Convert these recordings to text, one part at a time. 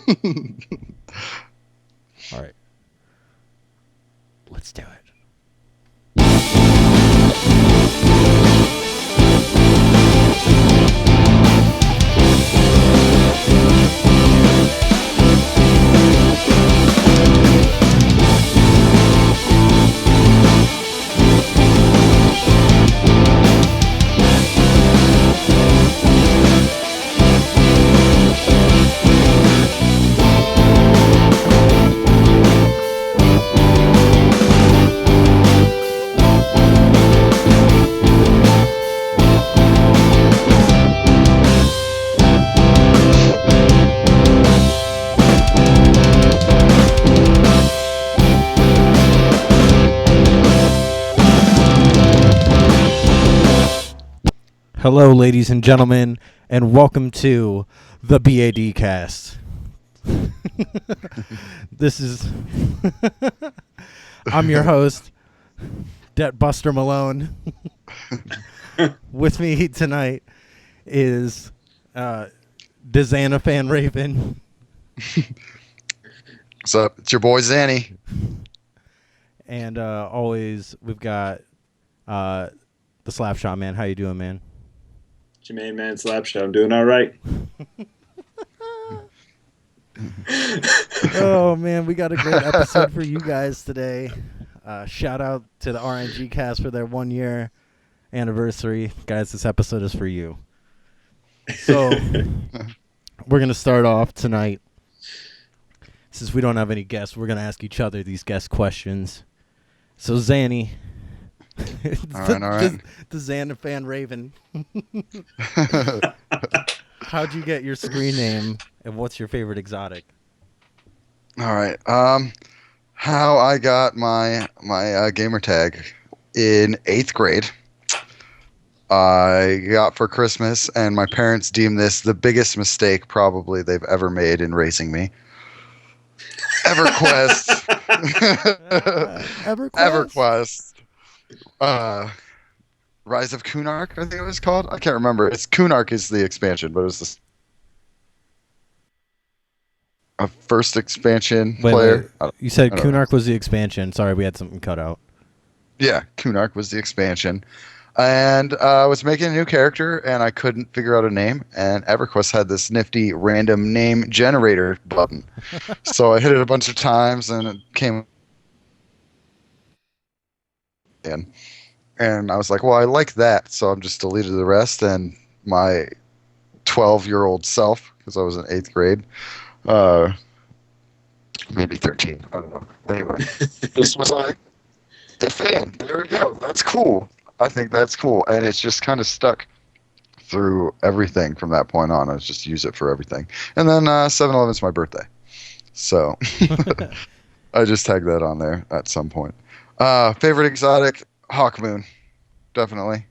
All right. Let's do it. Hello, ladies and gentlemen, and welcome to the BADcast. This is... I'm your host, Debt Buster Malone. With me tonight is Dezana Fan Raven. What's up? It's your boy Zanny. And always, we've got the Slapshot Man. How you doing, man? Jermaine, man, Slapshot. I'm doing all right. Oh, man, we got a great episode for you guys today. Shout out to the RNGcast for their 1-year anniversary. Guys, this episode is for you. So, we're going to start off tonight. Since we don't have any guests, we're going to ask each other these guest questions. So, Zanny... All right. The Xana Fan Raven. How'd you get your screen name, and what's your favorite exotic? All right. How I got my gamer tag in 8th grade. I got for Christmas, and my parents deemed this the biggest mistake probably they've ever made in raising me. EverQuest. EverQuest. Rise of Kunark, I think it was called. I can't remember. It's Kunark is the expansion, but it was a first expansion player. Wait. You said Kunark was the expansion. Sorry, we had something cut out. Yeah, Kunark was the expansion. And I was making a new character, and I couldn't figure out a name. And EverQuest had this nifty random name generator button. So I hit it a bunch of times, and it came in. And I was like, well, I like that, so I'm just deleted the rest. And my 12-year-old self, because I was in 8th grade, maybe 13, I don't know. Anyway, this was like, the fan, there we go, that's cool. I think that's cool. And it's just kind of stuck through everything from that point on. I just use it for everything. And then 7-Eleven's my birthday. So I just tagged that on there at some point. Favorite exotic, Hawkmoon, definitely.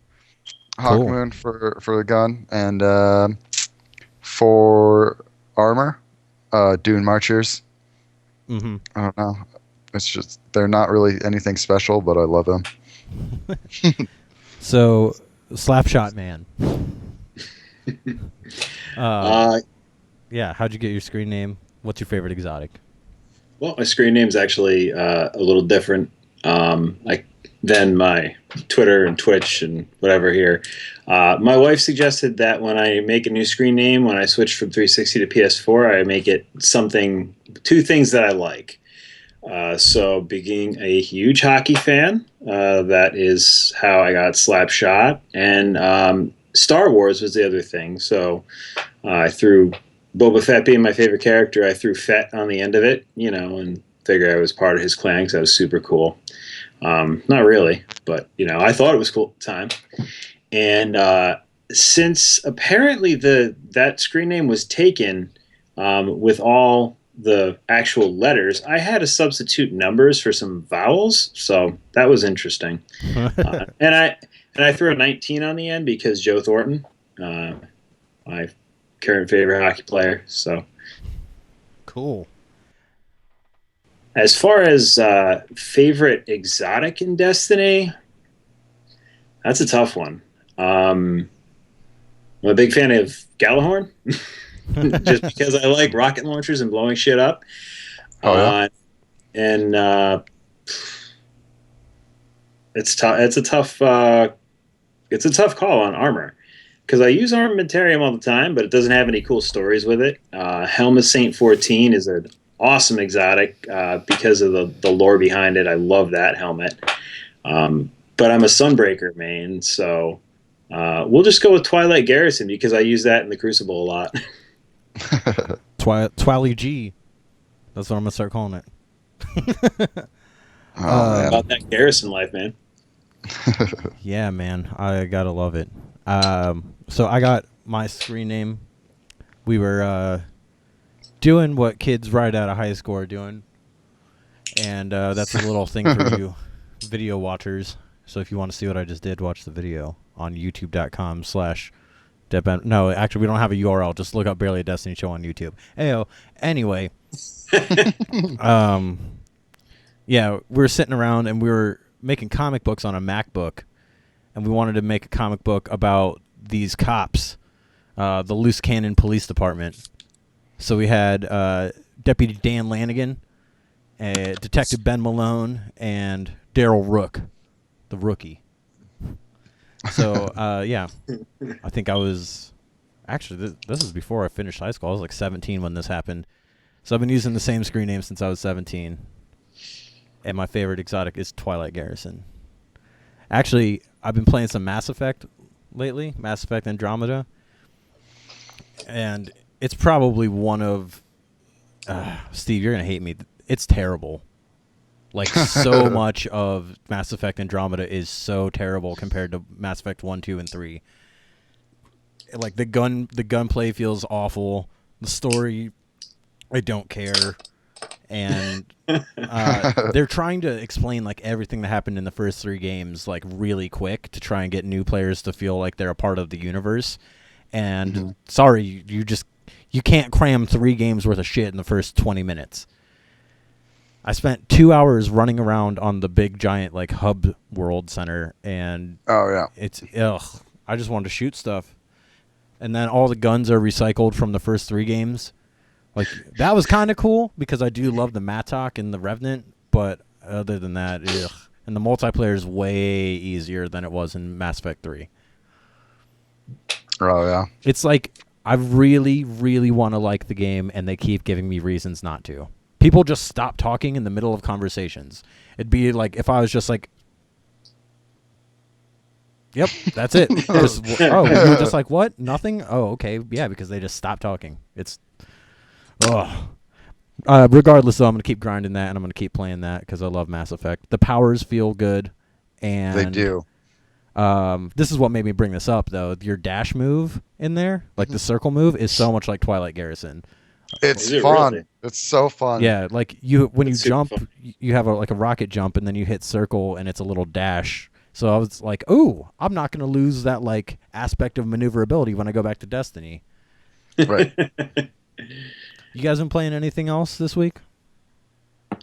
Hawkmoon for the gun, and for armor, Dune Marchers. Mm-hmm. I don't know. It's just they're not really anything special, but I love them. So, Slapshot Man. Yeah, how'd you get your screen name? What's your favorite exotic? Well, my screen name's actually a little different than my Twitter and Twitch and whatever here. My wife suggested that when I make a new screen name, when I switch from 360 to PS4, I make it two things that I like. So being a huge hockey fan, that is how I got Slapshot. And Star Wars was the other thing. So I threw Boba Fett being my favorite character. I threw Fett on the end of it, and figured I was part of his clan because that was super cool. Not really, but, I thought it was cool at the time. And since apparently that screen name was taken with all the actual letters, I had to substitute numbers for some vowels, so that was interesting. And I threw a 19 on the end because Joe Thornton, my current favorite hockey player. So cool. As far as favorite exotic in Destiny, that's a tough one. I'm a big fan of Galahorn. just because I like rocket launchers and blowing shit up. Oh, yeah? And it's tough. It's a tough call on armor because I use Armamentarium all the time, but it doesn't have any cool stories with it. Helm of Saint 14 is an awesome exotic because of the lore behind it. I love that helmet. But I'm a Sunbreaker main, so we'll just go with Twilight Garrison because I use that in the Crucible a lot. Twily G. That's what I'm gonna start calling it. Man. About that Garrison life, man. Yeah, man, I gotta love it. So I got my screen name. We were doing what kids right out of high school are doing, and that's a little thing for you video watchers. So if you want to see what I just did, watch the video on youtube.com/ no, actually, we don't have a URL. Just look up Barely a Destiny Show on YouTube. Ayo. Anyway, yeah, we were sitting around and we were making comic books on a MacBook, and we wanted to make a comic book about these cops, the Loose Cannon Police Department. So we had Deputy Dan Lanigan, Detective Ben Malone, and Daryl Rook, the rookie. So, yeah, I think I was... Actually, this is before I finished high school. I was like 17 when this happened. So I've been using the same screen name since I was 17. And my favorite exotic is Twilight Garrison. Actually, I've been playing some Mass Effect lately, Mass Effect Andromeda. And it's probably one of... Steve, you're going to hate me. It's terrible. Like, so much of Mass Effect Andromeda is so terrible compared to Mass Effect 1, 2, and 3. Like, the gunplay feels awful. The story, I don't care. And they're trying to explain, like, everything that happened in the first 3 games, like, really quick to try and get new players to feel like they're a part of the universe. And, sorry, you can't cram 3 games worth of shit in the first 20 minutes. I spent 2 hours running around on the big giant like hub world center, and it's I just wanted to shoot stuff, and then all the guns are recycled from the first 3 games. Like, that was kind of cool because I do love the Mattock and the Revenant, but other than that, and the multiplayer is way easier than it was in Mass Effect 3. Oh yeah, it's like I really, really want to like the game, and they keep giving me reasons not to. People just stop talking in the middle of conversations. It'd be like if I was just like, yep, that's it. You were just like, what? Nothing? Oh, okay. Yeah, because they just stopped talking. It's, regardless, though, I'm going to keep grinding that, and I'm going to keep playing that because I love Mass Effect. The powers feel good. And they do. This is what made me bring this up, though. Your dash move in there, like the circle move, is so much like Twilight Garrison. It's fun. Really? It's so fun. Yeah, like when you jump, you have a rocket jump, and then you hit circle, and it's a little dash. So I was like, "Ooh, I'm not going to lose that like aspect of maneuverability when I go back to Destiny." Right. You guys been playing anything else this week?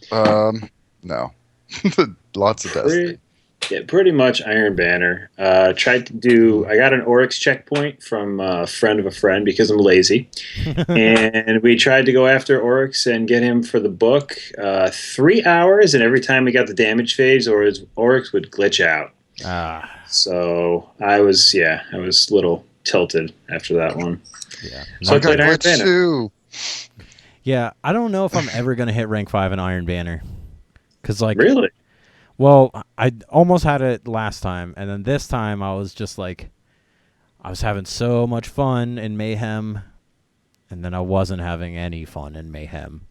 No. Lots of Destiny. Yeah, pretty much Iron Banner. I got an Oryx checkpoint from a friend of a friend because I'm lazy. And we tried to go after Oryx and get him for the book. 3 hours, and every time we got the damage phase, Oryx would glitch out. So I was a little tilted after that one. Yeah. So I played Iron Banner. Too. Yeah, I don't know if I'm ever going to hit rank 5 in Iron Banner. 'Cause, like, really? Well, I almost had it last time, and then this time I was just like, I was having so much fun in Mayhem, and then I wasn't having any fun in Mayhem.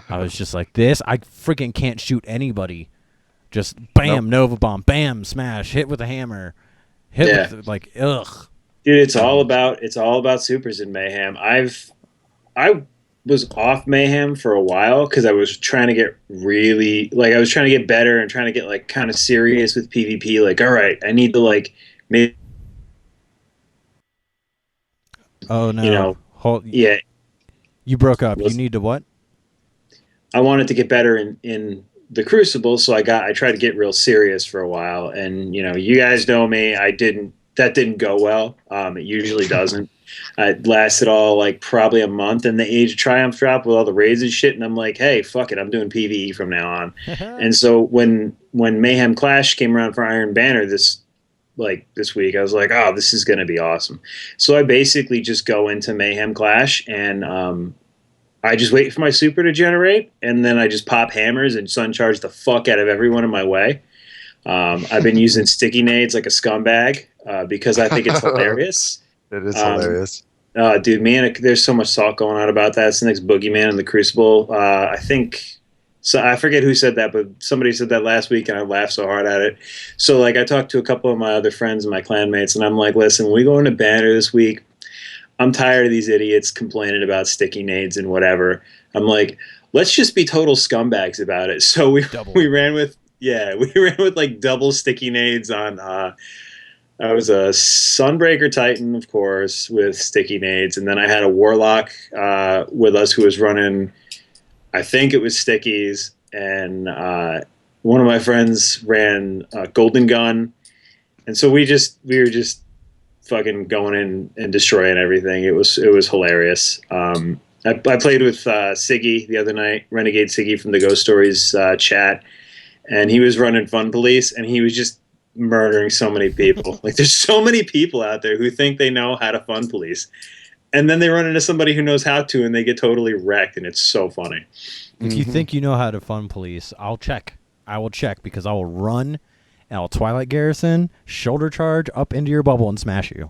I was just like, I freaking can't shoot anybody. Just bam, Nova Bomb, bam, smash, hit with a hammer, with, like, ugh. Dude, it's all about supers in Mayhem. I was off Mayhem for a while because I was trying to get better and trying to get like kind of serious with PvP. Like, all right, I need to like make. Oh no! Yeah, you broke up. You need to what? I wanted to get better in the Crucible, so I tried to get real serious for a while, and you guys know me. I didn't that didn't go well. It usually doesn't. It lasted all like probably a month, and the Age of Triumph dropped with all the raids and shit. And I'm like, hey, fuck it, I'm doing PvE from now on. And so when Mayhem Clash came around for Iron Banner this week, I was like, oh, this is going to be awesome. So I basically just go into Mayhem Clash and I just wait for my super to generate, and then I just pop hammers and sun charge the fuck out of everyone in my way. I've been using sticky nades like a scumbag because I think it's hilarious. It is hilarious. Dude, man, there's so much talk going on about that. It's the next boogeyman in the Crucible. I think, so I forget who said that, but somebody said that last week, and I laughed so hard at it. So, like, I talked to a couple of my other friends and my clanmates, and I'm like, listen, when we go into Banner this week, I'm tired of these idiots complaining about sticky nades and whatever. I'm like, let's just be total scumbags about it. So we ran with like double sticky nades on. I was a Sunbreaker Titan, of course, with sticky nades, and then I had a Warlock with us who was running. I think it was stickies, and one of my friends ran a Golden Gun, and so we were just fucking going in and destroying everything. It was hilarious. I played with Siggy the other night, Renegade Siggy from the Ghost Stories chat, and he was running Fun Police, and he was just murdering so many people. Like, there's so many people out there who think they know how to Fun Police, and then they run into somebody who knows how to, and they get totally wrecked, and it's so funny. If you think you know how to Fun Police, I will check because I will run and I'll Twilight Garrison, shoulder charge up into your bubble and smash you.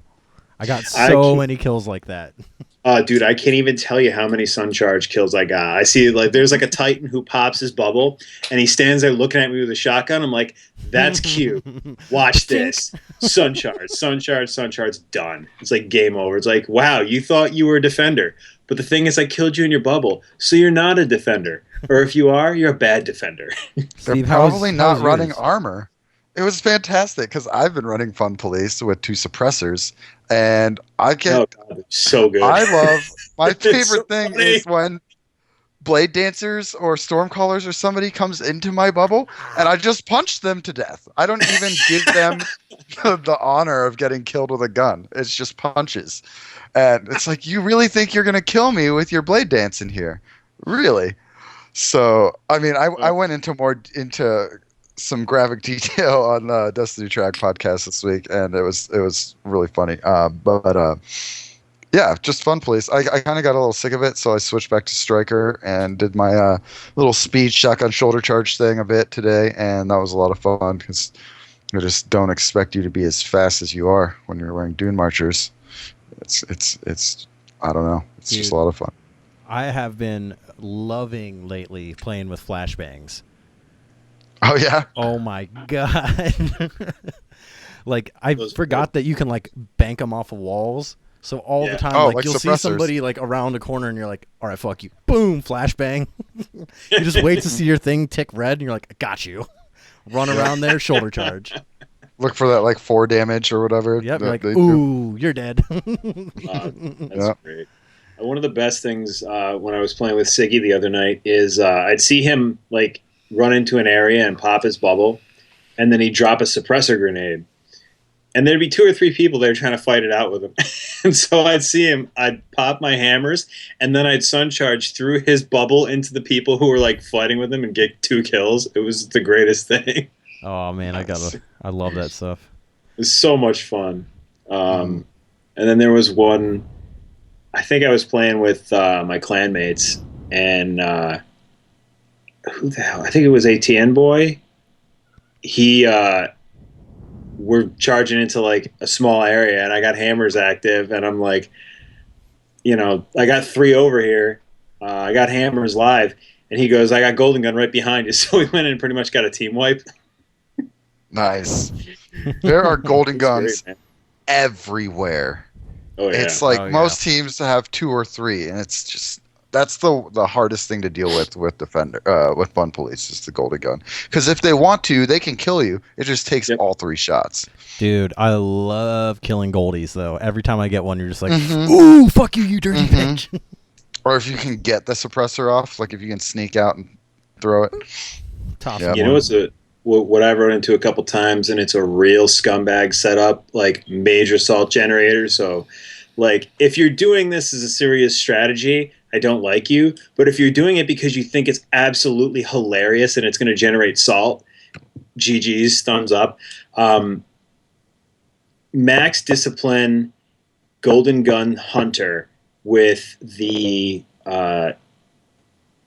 I got so many kills like that. Dude, I can't even tell you how many sun charge kills I got. I see, like, there's like a Titan who pops his bubble, and he stands there looking at me with a shotgun. I'm like, that's cute. Watch this. Sun charge, done. It's like game over. It's like, wow, you thought you were a defender. But the thing is, I killed you in your bubble, so you're not a defender. Or if you are, you're a bad defender. They're probably not running armor. It was fantastic because I've been running Fun Police with 2 suppressors, and I get so good. I love my favorite so thing funny. is when Blade Dancers or Stormcallers or somebody comes into my bubble, and I just punch them to death. I don't even give them the honor of getting killed with a gun. It's just punches, and it's like, you really think you're gonna kill me with your Blade Dance in here, really? So I mean, I went into some graphic detail on the Destiny Track podcast this week, and it was really funny. Yeah, just Fun Police. I kind of got a little sick of it, so I switched back to Striker and did my little speed shotgun shoulder charge thing a bit today, and that was a lot of fun because I just don't expect you to be as fast as you are when you're wearing Dune Marchers. It's I don't know. It's just a lot of fun. I have been loving lately playing with flashbangs. Oh yeah. Oh my god. Like, I forgot that you can like bank them off of walls. So all the time, like you'll see somebody like around a corner, and you're like, "All right, fuck you!" Boom, flashbang. You just wait to see your thing tick red, and you're like, "I got you." Run around there, shoulder charge. Look for that like 4 damage or whatever. Yep. You're like, ooh, you're dead. That's great. One of the best things when I was playing with Siggy the other night is I'd see him like run into an area and pop his bubble, and then he'd drop a suppressor grenade. And there'd be 2 or 3 people there trying to fight it out with him. And so I'd see him, I'd pop my hammers, and then I'd sun charge through his bubble into the people who were like fighting with him and get 2 kills. It was the greatest thing. Oh man, I love that stuff. It was so much fun. And then there was one, I think I was playing with my clanmates, and who the hell? I think it was ATN Boy. We're charging into like a small area, and I got hammers active, and I'm like, I got 3 over here. I got hammers live, and he goes, I got Golden Gun right behind you. So we went in and pretty much got a team wipe. Nice. There are Golden Guns everywhere. Oh yeah. It's like most teams have 2 or 3, and it's just that's the hardest thing to deal with Defender with Fun Police is the Golden Gun, because if they want to, they can kill you. It just takes all 3 shots. Dude, I love killing Goldies though. Every time I get one, you're just like, ooh, fuck you, you dirty bitch. Or if you can get the suppressor off, like if you can sneak out and throw it. Toss You know what I've run into a couple times, and it's a real scumbag setup, like major salt generator. So, like, if you're doing this as a serious strategy, I don't like you. But if you're doing it because you think it's absolutely hilarious and it's going to generate salt, GG's, thumbs up. Max Discipline Golden Gun Hunter with the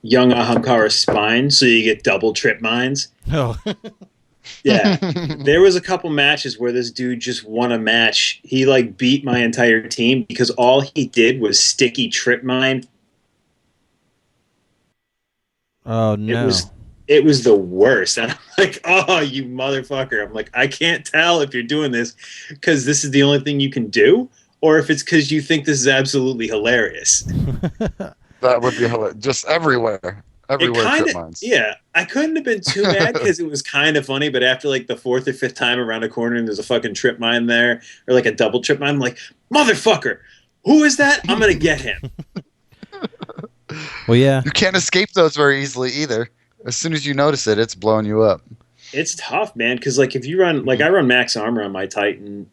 young Ahamkara spine, so you get double trip mines. Oh. Yeah. There was a couple matches where this dude just won a match. He like beat my entire team because all he did was sticky trip mine. Oh no. It was the worst. And I'm like, oh, you motherfucker. I'm like, I can't tell if you're doing this because this is the only thing you can do, or if it's because you think this is absolutely hilarious. That would be hilarious. Just everywhere. Trip mines. Yeah, I couldn't have been too mad because it was kind of funny, but after like the fourth or fifth time around a corner and there's a fucking trip mine there, or like a double trip mine, I'm like, motherfucker, who is that? I'm going to get him. Well, yeah. You can't escape those very easily either. As soon as you notice it, it's blowing you up. It's tough, man, because like if you run, like I run max armor on my Titan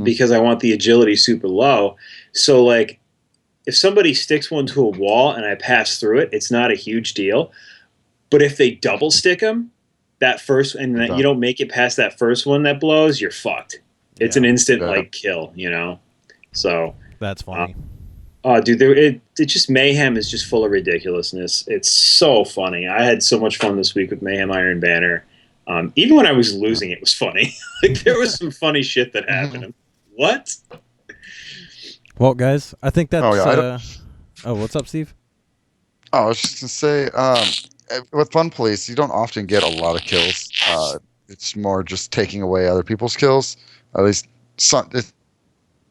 because I want the agility super low. So like, if somebody sticks one to a wall and I pass through it, it's not a huge deal. But if they double stick them, that first, and that you don't make it past that first one that blows, you're fucked. It's an instant like kill, you know. So that's funny. Oh, dude, it just Mayhem is just full of ridiculousness. It's so funny. I had so much fun this week with Mayhem Iron Banner. Even when I was losing, it was funny. Like there was some funny shit that happened. What? Well, guys, I think that's. What's up, Steve? Oh, I was just gonna say, with Fun Police, you don't often get a lot of kills. It's more just taking away other people's kills. At least sometimes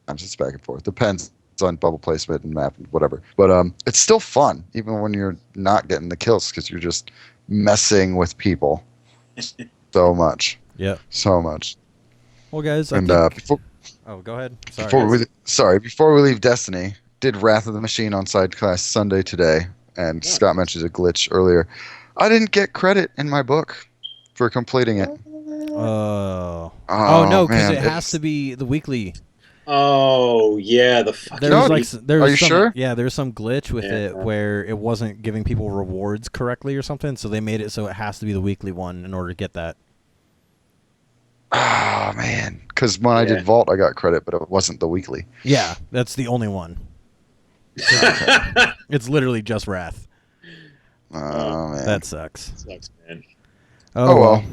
it's back and forth. Depends on bubble placement and map and whatever. But it's still fun, even when you're not getting the kills, because you're just messing with people so much. Yeah. So much. Well, guys, go ahead. Before we leave Destiny, did Wrath of the Machine on side class Sunday today, and Scott mentioned a glitch earlier. I didn't get credit in my book for completing it. Oh no, because it has to be the weekly. Oh yeah, the fucking. Are you sure? Yeah, there's some glitch with it where it wasn't giving people rewards correctly or something, so they made it so it has to be the weekly one in order to get that. Oh man, because when I did Vault, I got credit, but it wasn't the weekly. Yeah, that's the only one. It's literally just Wrath. Oh man, that sucks. Sucks, man. Oh well.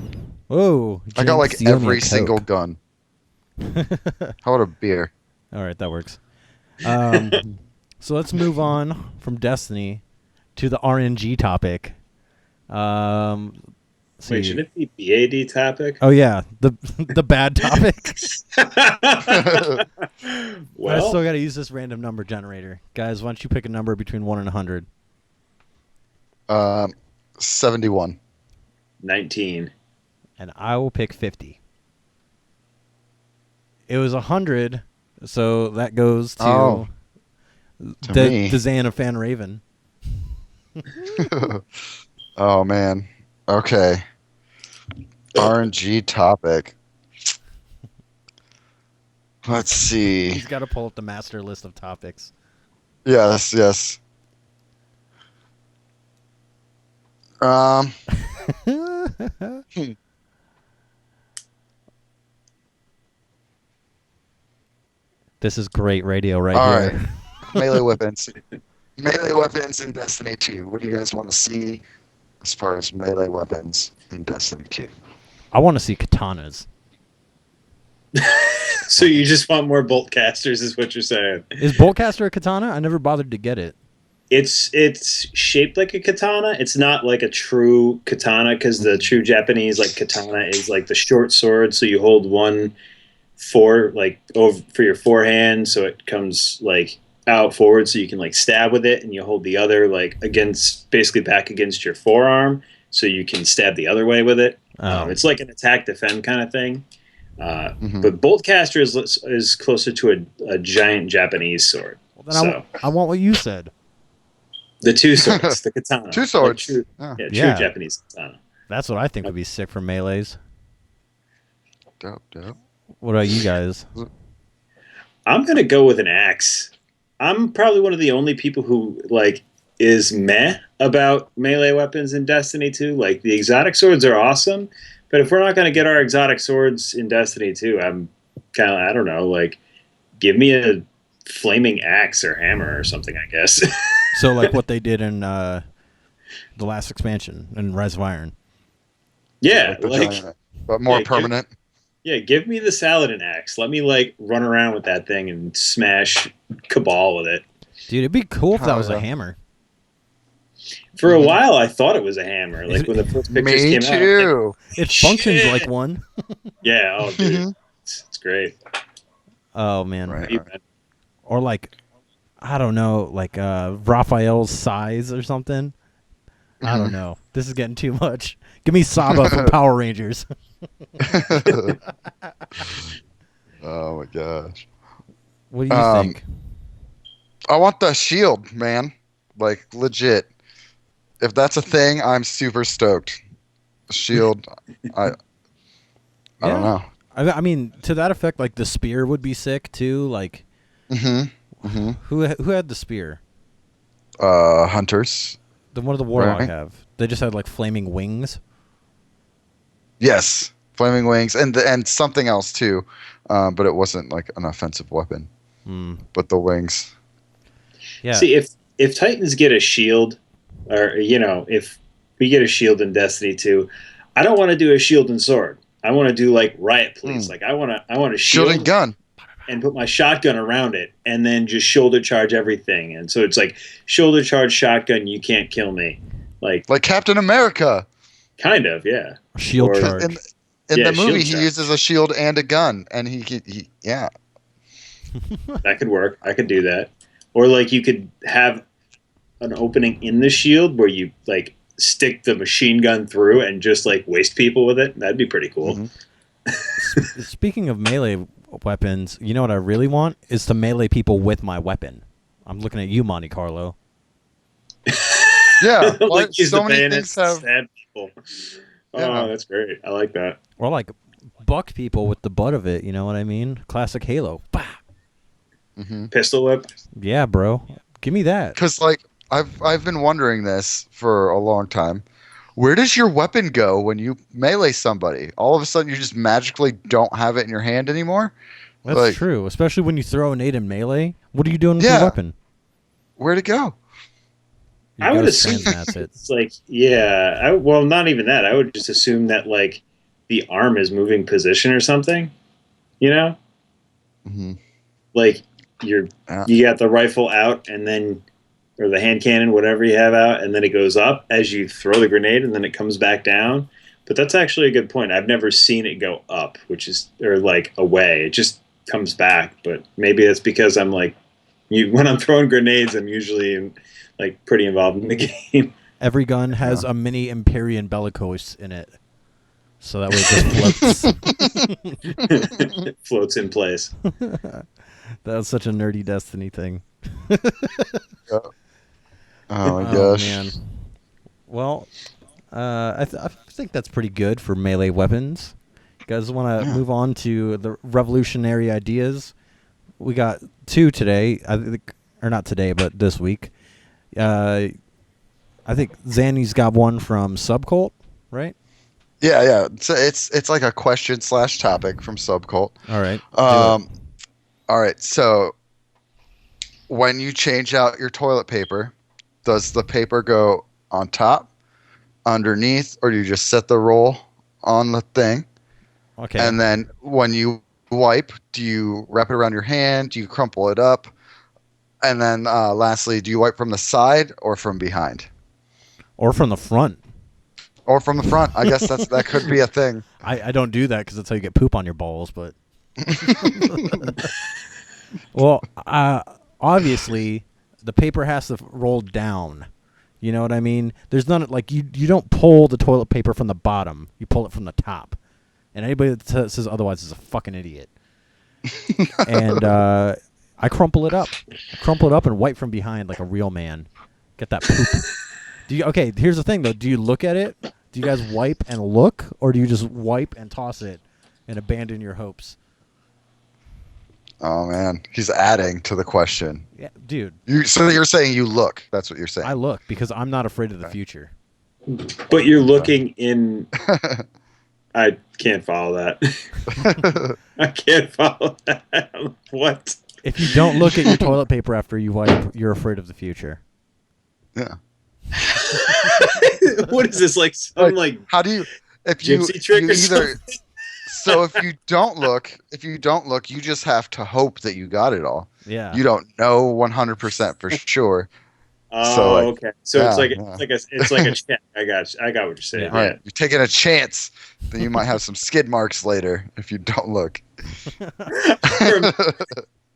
Oh, I got like every single gun. How about a beer? All right, that works. So let's move on from Destiny to the RNG topic. Wait, should it be BAD topic? Oh yeah, the bad topic. Well, I still got to use this random number generator, guys. Why don't you pick a number between 1 and 100? 71. 19. And I will pick 50. It was 100, so that goes to Xana Fan Raven. Oh man. Okay. RNG topic. Let's see. He's got to pull up the master list of topics. Yes. This is great radio All here. right. Melee weapons. Melee weapons in Destiny 2. What do you guys want to see as far as melee weapons in Destiny 2? I want to see katanas. So you just want more bolt casters, is what you're saying? Is Boltcaster a katana? I never bothered to get it. It's shaped like a katana. It's not like a true katana because the true Japanese like katana is like the short sword. So you hold one for your forehand, so it comes like out forward, so you can like stab with it, and you hold the other like basically back against your forearm, so you can stab the other way with it. It's like an attack defend kind of thing. But Boltcaster is closer to a giant Japanese sword. Well, then I want what you said. The two swords, the katana. Two swords. True Yeah. Japanese katana. That's what I think would be sick for melees. Dope. What about you guys? I'm gonna go with an axe. I'm probably one of the only people who like is meh about melee weapons in Destiny 2. Like the exotic swords are awesome, but if we're not gonna get our exotic swords in Destiny 2, I'm kind of I don't know. Like, give me a flaming axe or hammer or something, I guess. So like what they did in the last expansion in Rise of Iron. Yeah, the like giant, but more permanent. Give me the Saladin axe. Let me like run around with that thing and smash Cabal with it. Dude, it'd be cool if that was a hammer. For a while, I thought it was a hammer. Like when the first pictures Me came out. too. It functions like one. Yeah, oh dude. It's great. Oh man. Right. Or like, I don't know, like Raphael's size or something. I don't know. This is getting too much. Give me Saba from Power Rangers. Oh my gosh. What do you think? I want the shield, man. Like legit. If that's a thing, I'm super stoked. Shield, I don't know. I mean, to that effect, like the spear would be sick too. Like, who had the spear? Hunters. The one of the warlock Right. have. They just had like flaming wings. Yes, flaming wings and something else too, but it wasn't like an offensive weapon. But the wings. Yeah. See, if Titans get a shield, or if we get a shield in Destiny 2, I don't want to do a shield and sword. I want to do like Riot Police. Like I want a shield and gun, and put my shotgun around it, and then just shoulder charge everything. And so it's like shoulder charge shotgun. You can't kill me. Like Captain America. Kind of, yeah. Shield charge. In the movie, he charge. uses a shield and a gun, and he yeah. That could work. I could do that. Or like you could have an opening in the shield where you like stick the machine gun through and just like waste people with it. That'd be pretty cool. Speaking of melee weapons, you know what I really want is to melee people with my weapon. I'm looking at you, Monte Carlo. Yeah, Like use so the many bayonets things to have. stab people. Oh, Yeah. that's great. I like that. Or like buck people with the butt of it, you know what I mean? Classic Halo. Bah! Pistol whip. Yeah, bro. Give me that. Because like I've been wondering this for a long time. Where does your weapon go when you melee somebody? All of a sudden, you just magically don't have it in your hand anymore. That's like, true, especially when you throw a nade in melee. What are you doing with your weapon? Where'd it go? You I would gotta assume that's it. it's like, yeah. Well, not even that. I would just assume that like the arm is moving position or something. You know, like you got the rifle out and then, or the hand cannon, whatever you have out, and then it goes up as you throw the grenade, and then it comes back down. But that's actually a good point. I've never seen it go up, or like away. It just comes back. But maybe that's because I'm like, when I'm throwing grenades, I'm usually like pretty involved in the game. Every gun has a mini Empyrean Bellicose in it. So that way it just floats. It floats in place. That was such a nerdy Destiny thing. Oh my gosh. Man. Well, I think that's pretty good for melee weapons. You guys want to move on to the revolutionary ideas? We got 2 today. I think, or not today, but this week. I think Zanny's got one from Subcult, right? Yeah. So it's like a question / topic from Subcult. All right. All right. So when you change out your toilet paper, does the paper go on top, underneath, or do you just set the roll on the thing? Okay. And then when you wipe, do you wrap it around your hand? Do you crumple it up? And then lastly, do you wipe from the side or from behind? Or from the front. Or from the front. I guess that could be a thing. I don't do that because that's how you get poop on your balls, but... Well, obviously, the paper has to roll down. You know what I mean? There's none like you don't pull the toilet paper from the bottom. You pull it from the top. And anybody that says otherwise is a fucking idiot. And I crumple it up. And wipe from behind like a real man. Get that poop. Okay, here's the thing though. Do you look at it? Do you guys wipe and look, or do you just wipe and toss it and abandon your hopes? Oh man, he's adding to the question. Yeah, dude. So you're saying you look? That's what you're saying. I look because I'm not afraid of the future. But you're looking in. I can't follow that. I can't follow that. What? If you don't look at your toilet paper after you wipe, you're afraid of the future. Yeah. What is this like? Some like how do you? If gypsy trick you or either. something? So if you don't look, you just have to hope that you got it all. Yeah. You don't know 100% for sure. Oh, So, like, okay. So yeah, it's like yeah. it's like a check. I got what you're saying. Yeah. All right, you're taking a chance that you might have some skid marks later if you don't look.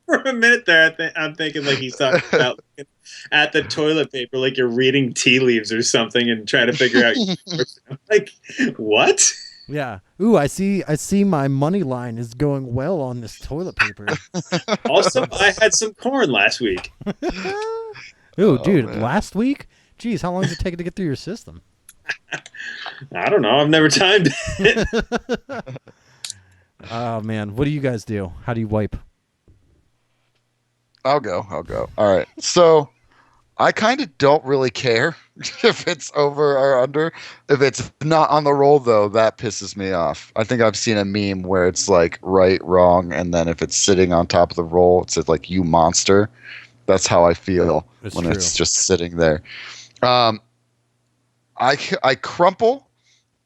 For a minute there, I'm thinking like he's talking about looking at the toilet paper, like you're reading tea leaves or something, and trying to figure out. I'm like, what? Yeah. Ooh, I see my money line is going well on this toilet paper. Also, I had some corn last week. Ooh, dude, man. last week? Jeez, how long does it take to get through your system? I don't know. I've never timed it. Oh, man. What do you guys do? How do you wipe? I'll go. All right. So I kind of don't really care if it's over or under. If it's not on the roll, though, that pisses me off. I think I've seen a meme where it's like right, wrong, and then if it's sitting on top of the roll, it says like "you monster." That's how I feel It's when true. it's just sitting there. I crumple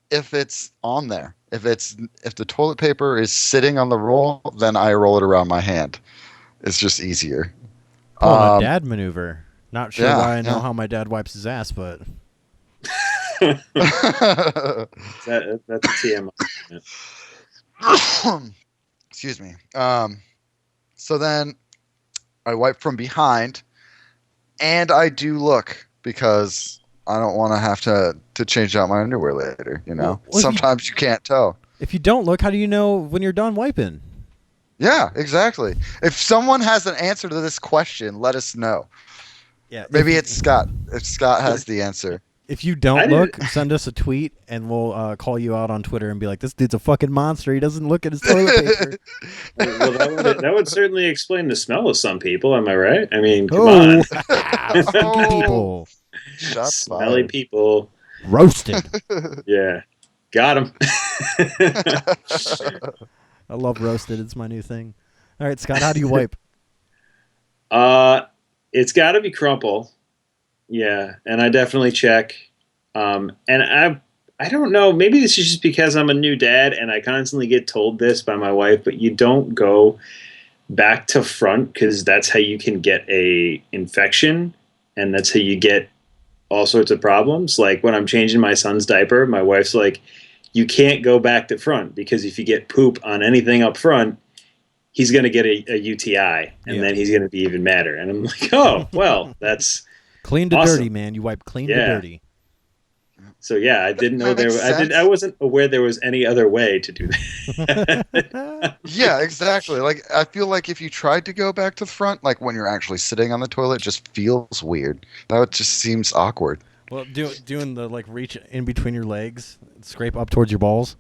if it's on there. If the toilet paper is sitting on the roll, then I roll it around my hand. It's just easier. Oh, a dad maneuver. Not sure yeah, why I know yeah. how my dad wipes his ass, but That's a TMI. Excuse me. So then I wipe from behind, and I do look because I don't want to have to change out my underwear later. You know, Well, sometimes you can't tell. if you don't look, how do you know when you're done wiping? Yeah, exactly. If someone has an answer to this question, let us know. Yeah. Maybe it's Scott. If Scott has the answer. If you don't look, send us a tweet, and we'll call you out on Twitter and be like, this dude's a fucking monster. He doesn't look at his toilet paper. Well, that would certainly explain the smell of some people. Am I right? I mean, come on. Stinky people. Shots Smelly fired. people. Roasted. Yeah. Got him. I love roasted. It's my new thing. All right, Scott, how do you wipe? It's got to be crumple. Yeah, and I definitely check. And I don't know. Maybe this is just because I'm a new dad and I constantly get told this by my wife, but you don't go back to front because that's how you can get a infection and that's how you get all sorts of problems. Like when I'm changing my son's diaper, my wife's like, you can't go back to front because if you get poop on anything up front, he's going to get a UTI and then he's going to be even madder. And I'm like, oh, well, that's clean to awesome. dirty, man. You wipe clean to dirty. So yeah, I didn't know I wasn't aware there was any other way to do that. Yeah, exactly. Like I feel like if you tried to go back to the front, like when you're actually sitting on the toilet, it just feels weird. That just seems awkward. Well, doing the like reach in between your legs, scrape up towards your balls.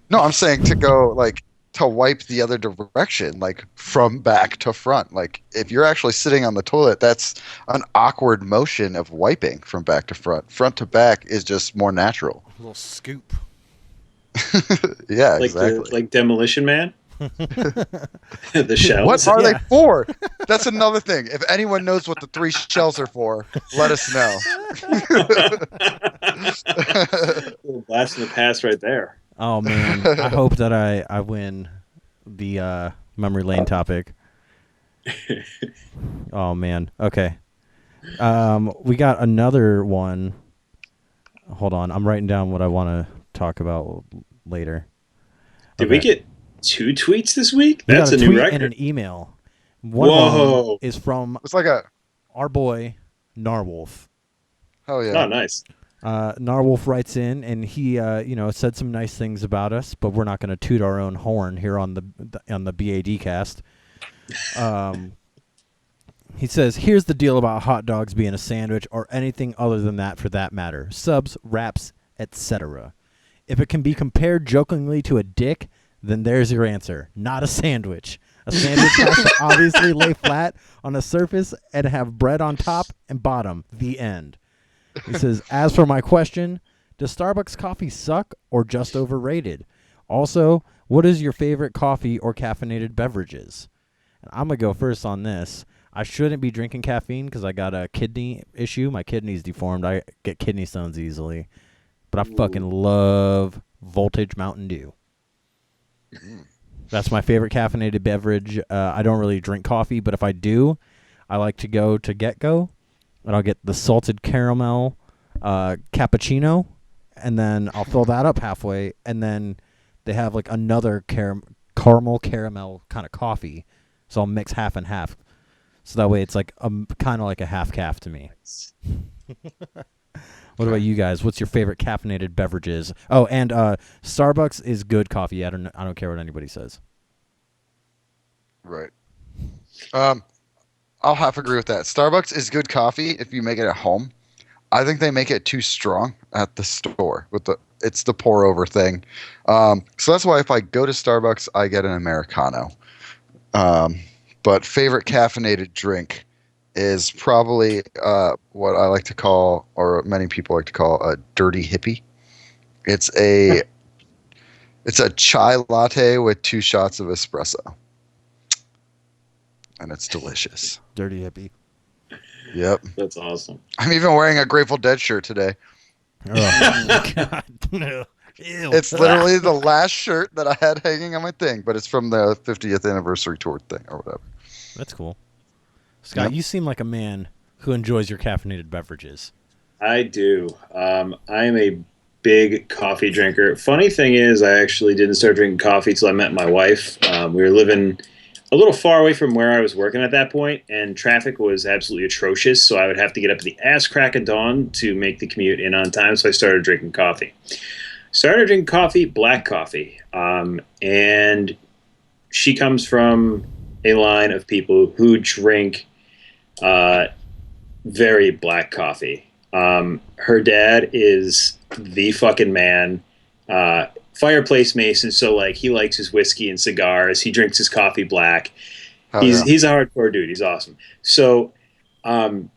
No, I'm saying to go like to wipe the other direction, like from back to front. Like if you're actually sitting on the toilet, that's an awkward motion of wiping from back to front. Front to back is just more natural. A little scoop. Yeah, Like exactly. like Demolition Man. The shells. What are they for? That's another thing. If anyone knows what the 3 shells are for, let us know. Little blast in the past right there. Oh man, I hope that I win the memory lane topic. Oh man. Okay. We got another one. Hold on, I'm writing down what I want to talk about later. Did we get 2 tweets this week? We That's got a tweet new record. and an email. One of them is from It's like a our boy Narwolf. hell yeah. Oh, nice. Narwolf writes in and he said some nice things about us, but we're not going to toot our own horn here on the BADcast. He says, here's the deal about hot dogs being a sandwich or anything other than that for that matter. Subs, wraps, etc. If it can be compared jokingly to a dick, then there's your answer. Not a sandwich. A sandwich has to obviously lay flat on a surface and have bread on top and bottom. The end. He says, as for my question, does Starbucks coffee suck or just overrated? Also, what is your favorite coffee or caffeinated beverages? And I'm going to go first on this. I shouldn't be drinking caffeine because I got a kidney issue. My kidney's deformed. I get kidney stones easily. But I fucking love Voltage Mountain Dew. That's my favorite caffeinated beverage. I don't really drink coffee, but if I do, I like to go to GetGo, and I'll get the salted caramel cappuccino, and then I'll fill that up halfway, and then they have like another caramel kind of coffee, so I'll mix half and half. So that way it's like kind of like a half calf to me. What about you guys? What's your favorite caffeinated beverages? Oh, and Starbucks is good coffee. I don't care what anybody says. Right. I'll half agree with that. Starbucks is good coffee if you make it at home. I think they make it too strong at the store it's the pour over thing. So that's why if I go to Starbucks, I get an Americano. But favorite caffeinated drink is probably what I like to call, or many people like to call, a dirty hippie. It's a chai latte with 2 shots of espresso, and it's delicious. Dirty hippie. Yep, That's awesome. I'm even wearing a Grateful Dead shirt today. Oh God! No. Ew. It's literally the last shirt that I had hanging on my thing, but it's from the 50th anniversary tour thing or whatever. That's cool. Scott, Yep. You seem like a man who enjoys your caffeinated beverages. I do. I am a big coffee drinker. Funny thing is, I actually didn't start drinking coffee till I met my wife. We were living a little far away from where I was working at that point, and traffic was absolutely atrocious, so I would have to get up at the ass crack of dawn to make the commute in on time, so I started drinking coffee. Started drinking coffee, black coffee, and she comes from a line of people who drink very black coffee. Her dad is the fucking man. Fireplace Mason, so like he likes his whiskey and cigars. He drinks his coffee black. He's a hardcore dude. He's awesome. So when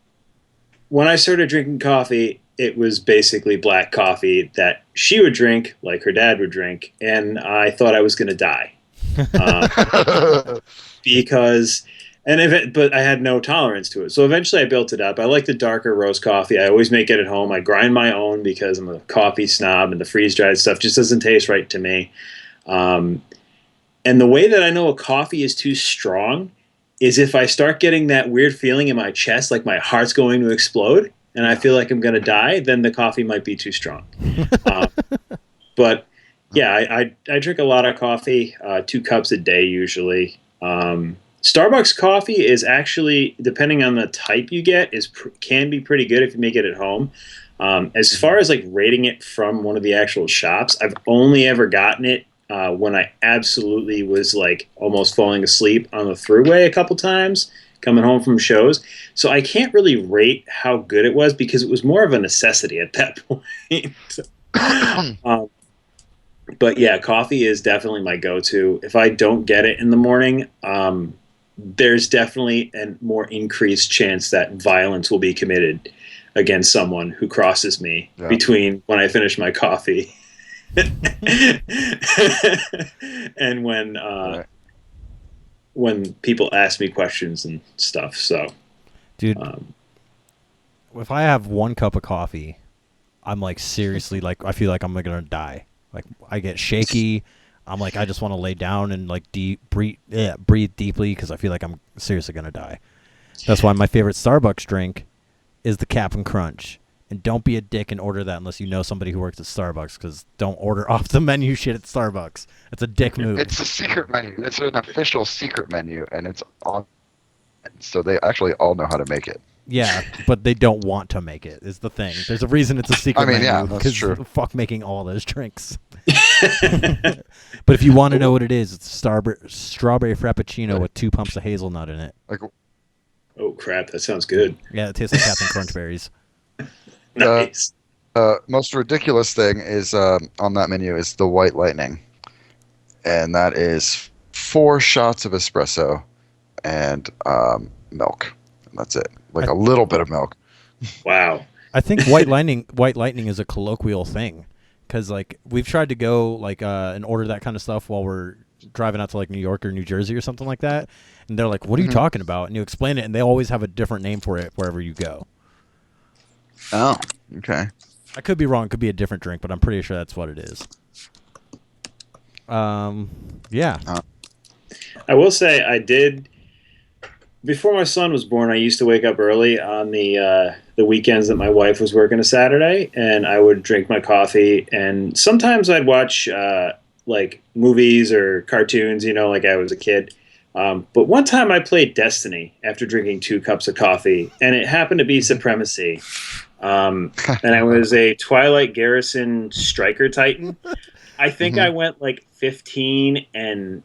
I started drinking coffee, it was basically black coffee that she would drink, like her dad would drink, and I thought I was going to die. But I had no tolerance to it. So eventually I built it up. I like the darker roast coffee. I always make it at home. I grind my own because I'm a coffee snob, and the freeze-dried stuff just doesn't taste right to me. And the way that I know a coffee is too strong is if I start getting that weird feeling in my chest, like my heart's going to explode, and I feel like I'm going to die, then the coffee might be too strong. But yeah, I drink a lot of coffee, 2 cups a day usually. Starbucks coffee is actually, depending on the type you get, can be pretty good if you make it at home. As far as like rating it from one of the actual shops, I've only ever gotten it when I absolutely was like almost falling asleep on the thruway a couple times coming home from shows. So I can't really rate how good it was because it was more of a necessity at that point. But yeah, coffee is definitely my go-to. If I don't get it in the morning, there's definitely a more increased chance that violence will be committed against someone who crosses me between when I finish my coffee and when people ask me questions and stuff. So, dude, if I have 1 cup of coffee, I'm like seriously like I feel like I'm gonna die. Like I get shaky. I'm like I just want to lay down and like breathe deeply because I feel like I'm seriously gonna die. That's why my favorite Starbucks drink is the Cap'n Crunch. And don't be a dick and order that unless you know somebody who works at Starbucks, because don't order off the menu shit at Starbucks. It's a dick move. It's a secret menu. It's an official secret menu, and it's on. So they actually all know how to make it. Yeah, but they don't want to make it, is the thing. There's a reason it's a secret menu. Yeah, that's true. Fuck making all those drinks. But if you want to know what it is, it's strawberry frappuccino with 2 pumps of hazelnut in it. Like, oh crap, that sounds good. Yeah, it tastes like Captain Crunch berries. Nice. Most ridiculous thing is on that menu is the White Lightning, and that is 4 shots of espresso and milk. And that's it. Like a little bit of milk. Wow. I think white lightning is a colloquial thing, because like we've tried to go like and order that kind of stuff while we're driving out to like New York or New Jersey or something like that, and they're like, "What are you talking about?" And you explain it, and they always have a different name for it wherever you go. Oh, okay. I could be wrong. It could be a different drink, but I'm pretty sure that's what it is. Yeah. I will say I did. Before my son was born, I used to wake up early on the weekends that my wife was working a Saturday, and I would drink my coffee. And sometimes I'd watch like movies or cartoons, like I was a kid. But one time I played Destiny after drinking 2 cups of coffee, and it happened to be Supremacy. And I was a Twilight Garrison Striker Titan. I think I went like 15-2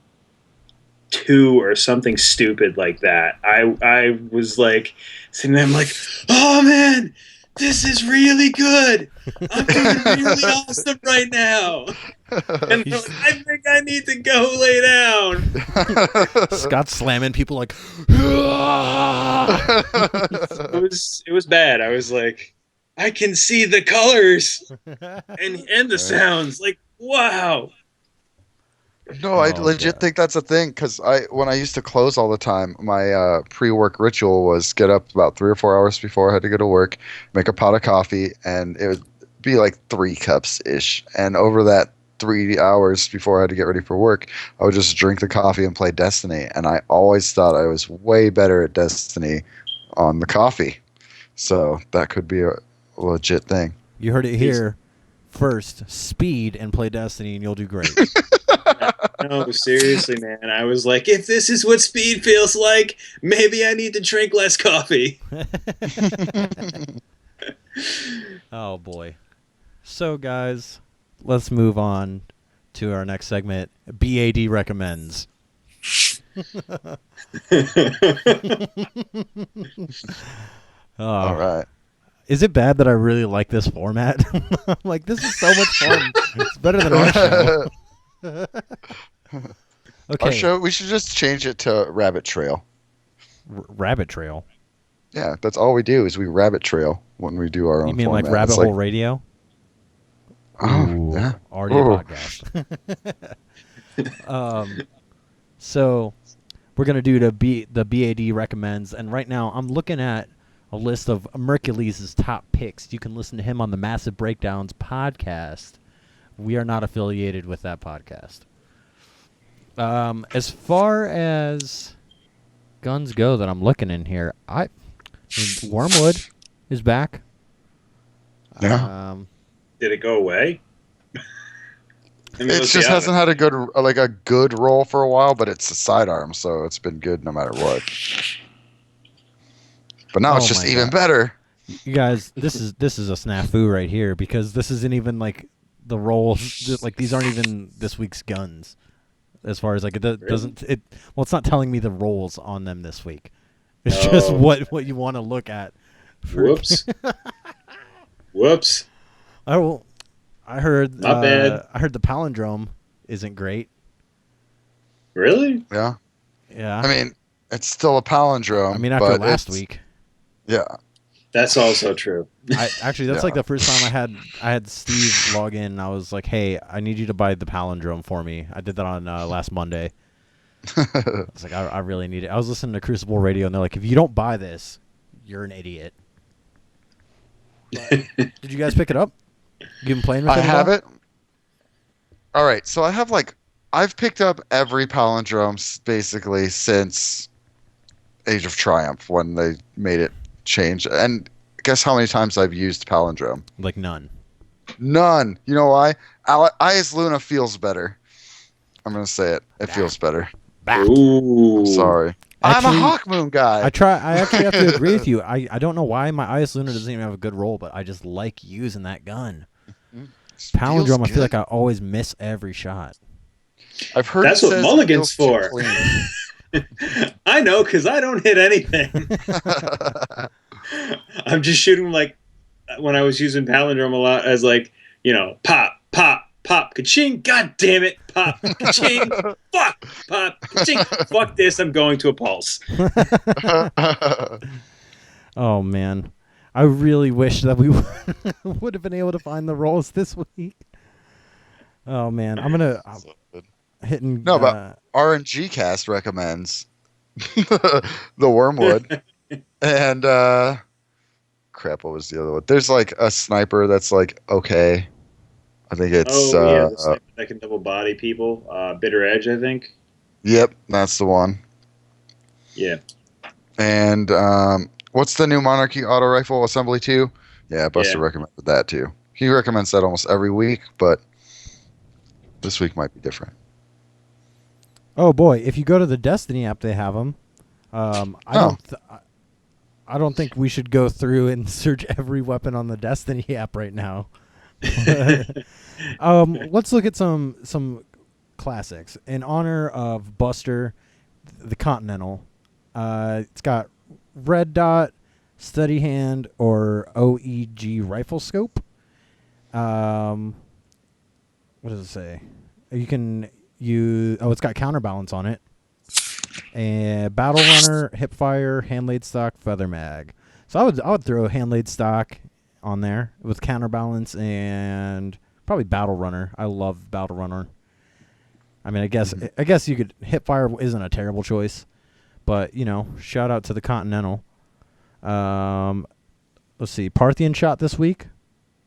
or something stupid like that. I was like sitting there, I'm like, oh man, this is really good. I'm doing really awesome right now. And they're like, I think I need to go lay down. Scott's slamming people like. It was bad. I was like, I can see the colors and the sounds. Like, wow. No, I legit think that's a thing, because when I used to close all the time, my pre-work ritual was get up about 3 or 4 hours before I had to go to work, make a pot of coffee, and it would be like 3 cups-ish. And over that 3 hours before I had to get ready for work, I would just drink the coffee and play Destiny. And I always thought I was way better at Destiny on the coffee. So that could be a legit thing. You heard it here first. Speed and play Destiny, and you'll do great. No, seriously, man. I was like, if this is what speed feels like, maybe I need to drink less coffee. Oh, boy. So, guys, let's move on to our next segment. BAD recommends. All right. Is it bad that I really like this format? I'm like, this is so much fun. It's better than our show. Okay. Our show, we should just change it to Rabbit Trail. Rabbit Trail? Yeah, that's all we do is we rabbit trail when we do our own. You mean format. like Rabbit Hole Radio? Oh, Ooh, yeah. Already a podcast. So we're going to do the BAD recommends. And right now I'm looking at a list of Mercules' top picks. You can listen to him on the Massive Breakdowns podcast. We are not affiliated with that podcast. As far as guns go that I'm looking in here, I mean, Wormwood is back. Yeah. Did it go away? It just hasn't had a good role for a while, but it's a sidearm, so it's been good no matter what. But now it's just even better. You guys, this is a snafu right here, because this isn't even like the roles. Like, these aren't even this week's guns. As far as like it's not telling me the roles on them this week. It's just what you want to look at. Whoops. Whoops. I heard. Not bad. I heard the palindrome isn't great. Really? Yeah. Yeah. I mean, it's still a palindrome. I mean, after last week. Yeah. That's also true. Actually, that's like the first time I had Steve log in, and I was like, "Hey, I need you to buy the palindrome for me." I did that on last Monday. I was like, I really need it. I was listening to Crucible Radio, and they're like, "If you don't buy this, you're an idiot." Did you guys pick it up? You been playing with it? I have it. All right, so I've picked up every palindrome basically since Age of Triumph when they made it change. And guess how many times I've used palindrome? Like none. None. You know why? Ayas Luna feels better. I'm gonna say it. It feels better. Ooh. I'm sorry. Actually, I'm a Hawkmoon guy. I actually have to agree with you. I don't know why my Ayas Luna doesn't even have a good roll, but I just like using that gun. Palindrome, I feel like I always miss every shot. I've heard that's what Mulligan's for. I know, because I don't hit anything. I'm just shooting like when I was using palindrome a lot as like, pop, pop, pop, ka-ching, god damn it, pop, ka-ching, fuck, pop, ka-ching, fuck this, I'm going to a pulse. Oh man, I really wish that we would have been able to find the roles this week. Oh man, I'm hitting. No, but RNGcast recommends the Wormwood and crap. What was the other one? There's like a sniper that's like okay. I think it's the sniper that can double body people. Bitter Edge, I think. Yep, that's the one. Yeah. And what's the new Monarchy auto rifle assembly 2? Yeah, Buster recommended that too. He recommends that almost every week, but this week might be different. Oh boy, if you go to the Destiny app, they have them. I don't think we should go through and search every weapon on the Destiny app right now. Let's look at some classics in honor of Buster, the Continental. It's got red dot, steady hand, or OEG rifle scope. What does it say? It's got counterbalance on it. And battle runner, hip fire, hand laid stock, feather mag. So I would throw hand laid stock on there with counterbalance and probably battle runner. I love battle runner. I mean, I guess you could hip fire isn't a terrible choice, but shout out to the Continental. Let's see, Parthian shot this week.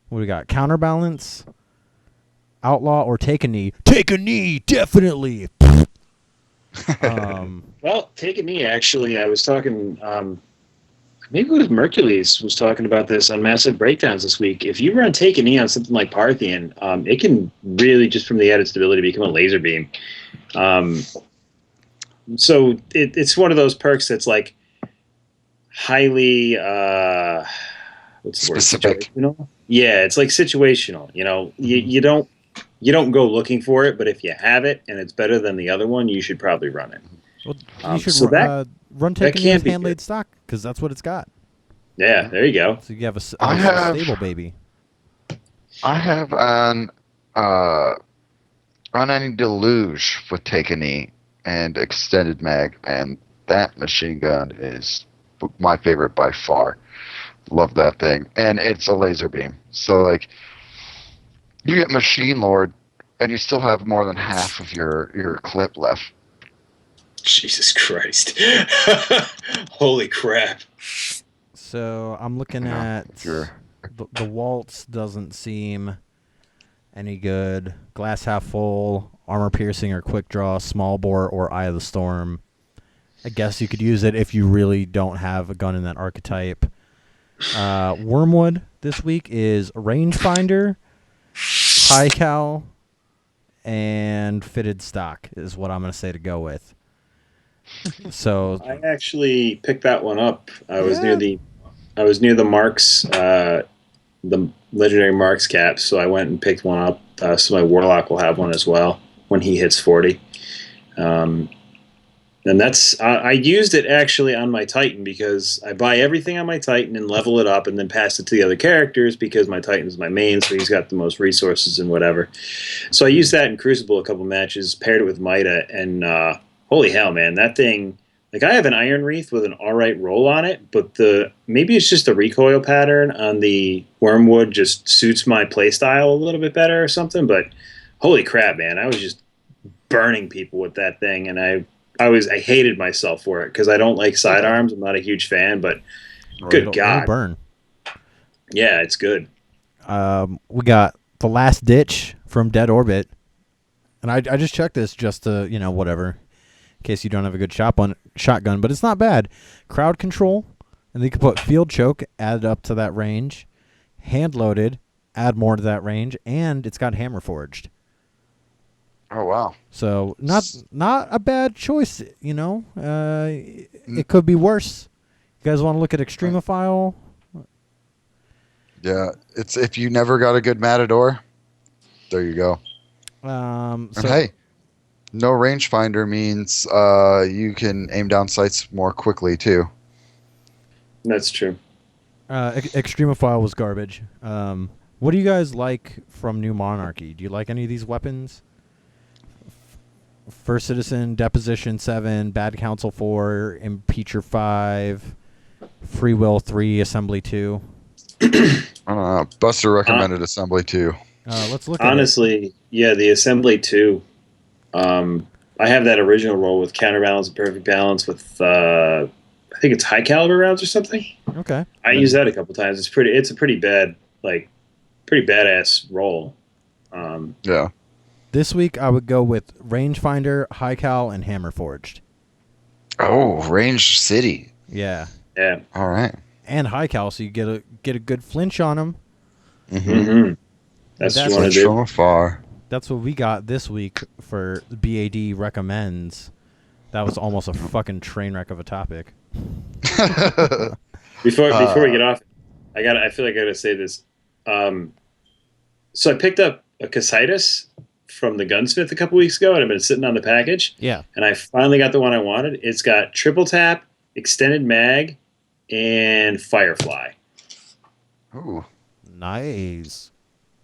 What do we got? Counterbalance, outlaw, or take a knee. Take a knee, definitely. Well, take a knee. Actually, I was talking. Maybe it was Mercules was talking about this on Massive Breakdowns this week. If you run take a knee on something like Parthian, it can really, just from the added stability, become a laser beam. So it's one of those perks that's like highly what's the word? Specific. Yeah, it's like situational. You don't go looking for it, but if you have it and it's better than the other one, you should probably run it. Well, you should run take a knee with hand laid stock because that's what it's got. Yeah, there you go. So you have a stable baby. I have an Unending Deluge with Take a Knee and extended mag, and that machine gun is my favorite by far. Love that thing, and it's a laser beam. So like, you get Machine Lord, and you still have more than half of your clip left. Jesus Christ! Holy crap! So I'm looking at the Waltz doesn't seem any good. Glass half full, armor piercing or quick draw, small bore or Eye of the Storm. I guess you could use it if you really don't have a gun in that archetype. Wormwood this week is rangefinder, high cal, and fitted stock is what I'm going to say to go with. So I actually picked that one up. I was near the Marks, the legendary Marks caps, so I went and picked one up. So my Warlock will have one as well when he hits 40. And that's I used it actually on my Titan because I buy everything on my Titan and level it up and then pass it to the other characters because my Titan's my main, so he's got the most resources and whatever. So I used that in Crucible a couple matches, paired it with Mida, and holy hell, man, that thing! Like I have an Iron Wreath with an alright roll on it, but maybe it's just the recoil pattern on the Wormwood just suits my playstyle a little bit better or something. But holy crap, man, I was just burning people with that thing, and I hated myself for it because I don't like sidearms. I'm not a huge fan, but good God. Burn. Yeah, it's good. We got The Last Ditch from Dead Orbit. And I just checked this just to, whatever, in case you don't have a good shotgun, but it's not bad. Crowd control, and you can put field choke, add up to that range. Hand loaded, add more to that range, and it's got hammer forged. Oh wow! So not a bad choice, It could be worse. You guys want to look at Extremophile? Yeah, it's if you never got a good Matador, there you go. And hey, no rangefinder means you can aim down sights more quickly too. That's true. Extremophile was garbage. What do you guys like from New Monarchy? Do you like any of these weapons? First Citizen, Deposition 7, Bad Counsel 4, Impeacher 5, Free Will 3, Assembly 2. Buster recommended Assembly 2. Let's look at Honestly, yeah, the Assembly 2. I have that original roll with Counterbalance and Perfect Balance with, I think it's high caliber rounds or something. Okay. I use that a couple times. It's a pretty badass roll. Yeah. This week I would go with Rangefinder, High Cal, and Hammer Forged. Oh, Range City. Yeah. Yeah. All right. And High Cal, so you get a good flinch on them. Mm-hmm. That's what you want to do. From afar. That's what we got this week for BAD recommends. That was almost a fucking train wreck of a topic. Before we get off, I feel like I gotta say this. So I picked up a Casitas from the gunsmith a couple weeks ago, and I've been sitting on the package. Yeah. And I finally got the one I wanted. It's got triple tap, extended mag, and Firefly. Ooh. Nice.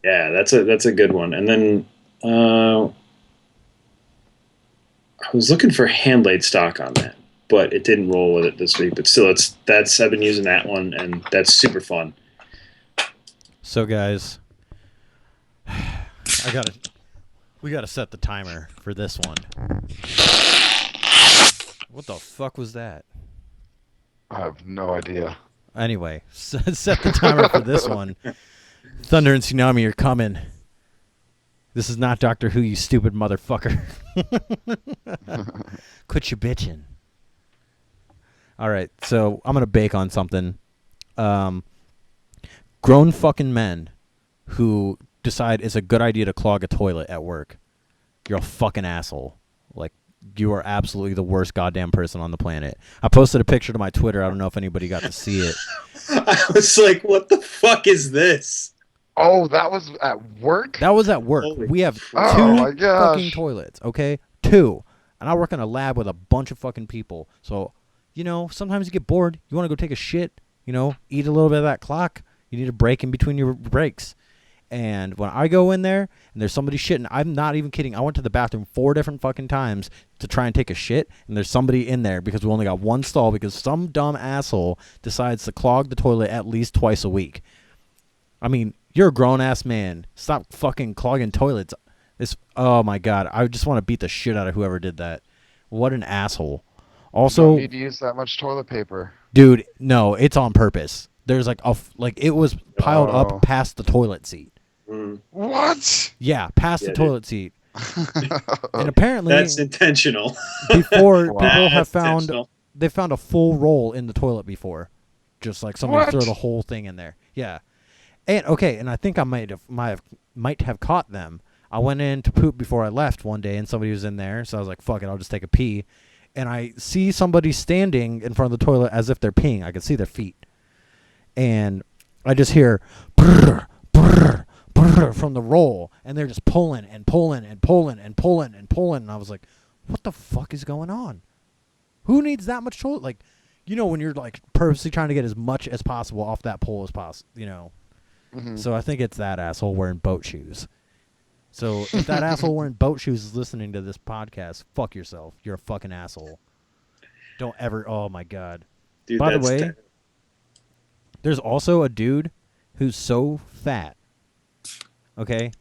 Yeah, that's a good one. And then I was looking for hand blade stock on that, but it didn't roll with it this week. But still, I've been using that one, and that's super fun. So guys, we gotta set the timer for this one. What the fuck was that? I have no idea. Anyway, set the timer for this one. Thunder and Tsunami are coming. This is not Doctor Who, you stupid motherfucker. Quit your bitching. All right, so I'm gonna bake on something. Grown fucking men who decide it's a good idea to clog a toilet at work. You're a fucking asshole. Like, you are absolutely the worst goddamn person on the planet. I posted a picture to my Twitter. I don't know if anybody got to see it. I was like, what the fuck is this? Oh, that was at work? That was at work. Holy We have Oh two my gosh. fucking toilets, okay? 2. And I work in a lab with a bunch of fucking people. So, sometimes you get bored. You want to go take a shit, eat a little bit of that clock. You need a break in between your breaks. And when I go in there and there's somebody shitting, I'm not even kidding. I went to the bathroom 4 different fucking times to try and take a shit, and there's somebody in there because we only got one stall because some dumb asshole decides to clog the toilet at least twice a week. I mean, you're a grown-ass man. Stop fucking clogging toilets. Oh, my God. I just want to beat the shit out of whoever did that. What an asshole. You Also, don't need to use that much toilet paper. dude, no, it's on purpose. There's it was piled up past the toilet seat. What? Yeah, past the Dude. toilet seat. And apparently, That's intentional. before Wow. people have Intentional. they found a full roll in the toilet before, just like somebody What? throw the whole thing in there. Yeah, and I think I might have caught them. I went in to poop before I left one day, and somebody was in there, so I was like, "Fuck it, I'll just take a pee." And I see somebody standing in front of the toilet as if they're peeing. I can see their feet, and I just hear brrr, brrr, brrr from the roll, and they're just pulling and pulling and pulling and pulling and pulling. And I was like, "What the fuck is going on? Who needs that much toilet? Like, when you're like purposely trying to get as much as possible off that pole as possible, Mhm. So I think it's that asshole wearing boat shoes. So if that asshole wearing boat shoes is listening to this podcast, fuck yourself. You're a fucking asshole. Don't ever. Oh my God. Dude, By the that's way, terrible. there's also a dude who's so fat. Okay?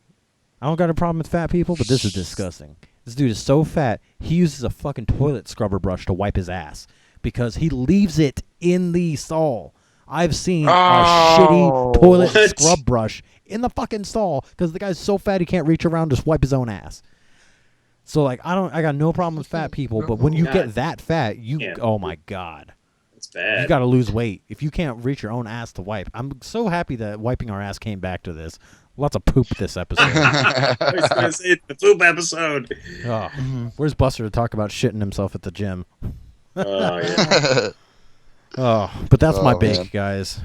I don't got a problem with fat people, but this is disgusting. This dude is so fat, he uses a fucking toilet scrubber brush to wipe his ass because he leaves it in the stall. I've seen a shitty toilet What? scrub brush in the fucking stall because the guy's so fat he can't reach around to just wipe his own ass. So like I got no problem with fat people, but when you God. get that fat, Yeah. oh my God. It's bad. You got to lose weight if you can't reach your own ass to wipe. I'm so happy that wiping our ass came back to this. Lots of poop this episode. I was going to say it's the poop episode. Oh, where's Buster to talk about shitting himself at the gym? Oh, yeah. Oh, but that's my Oh, bake, man. guys.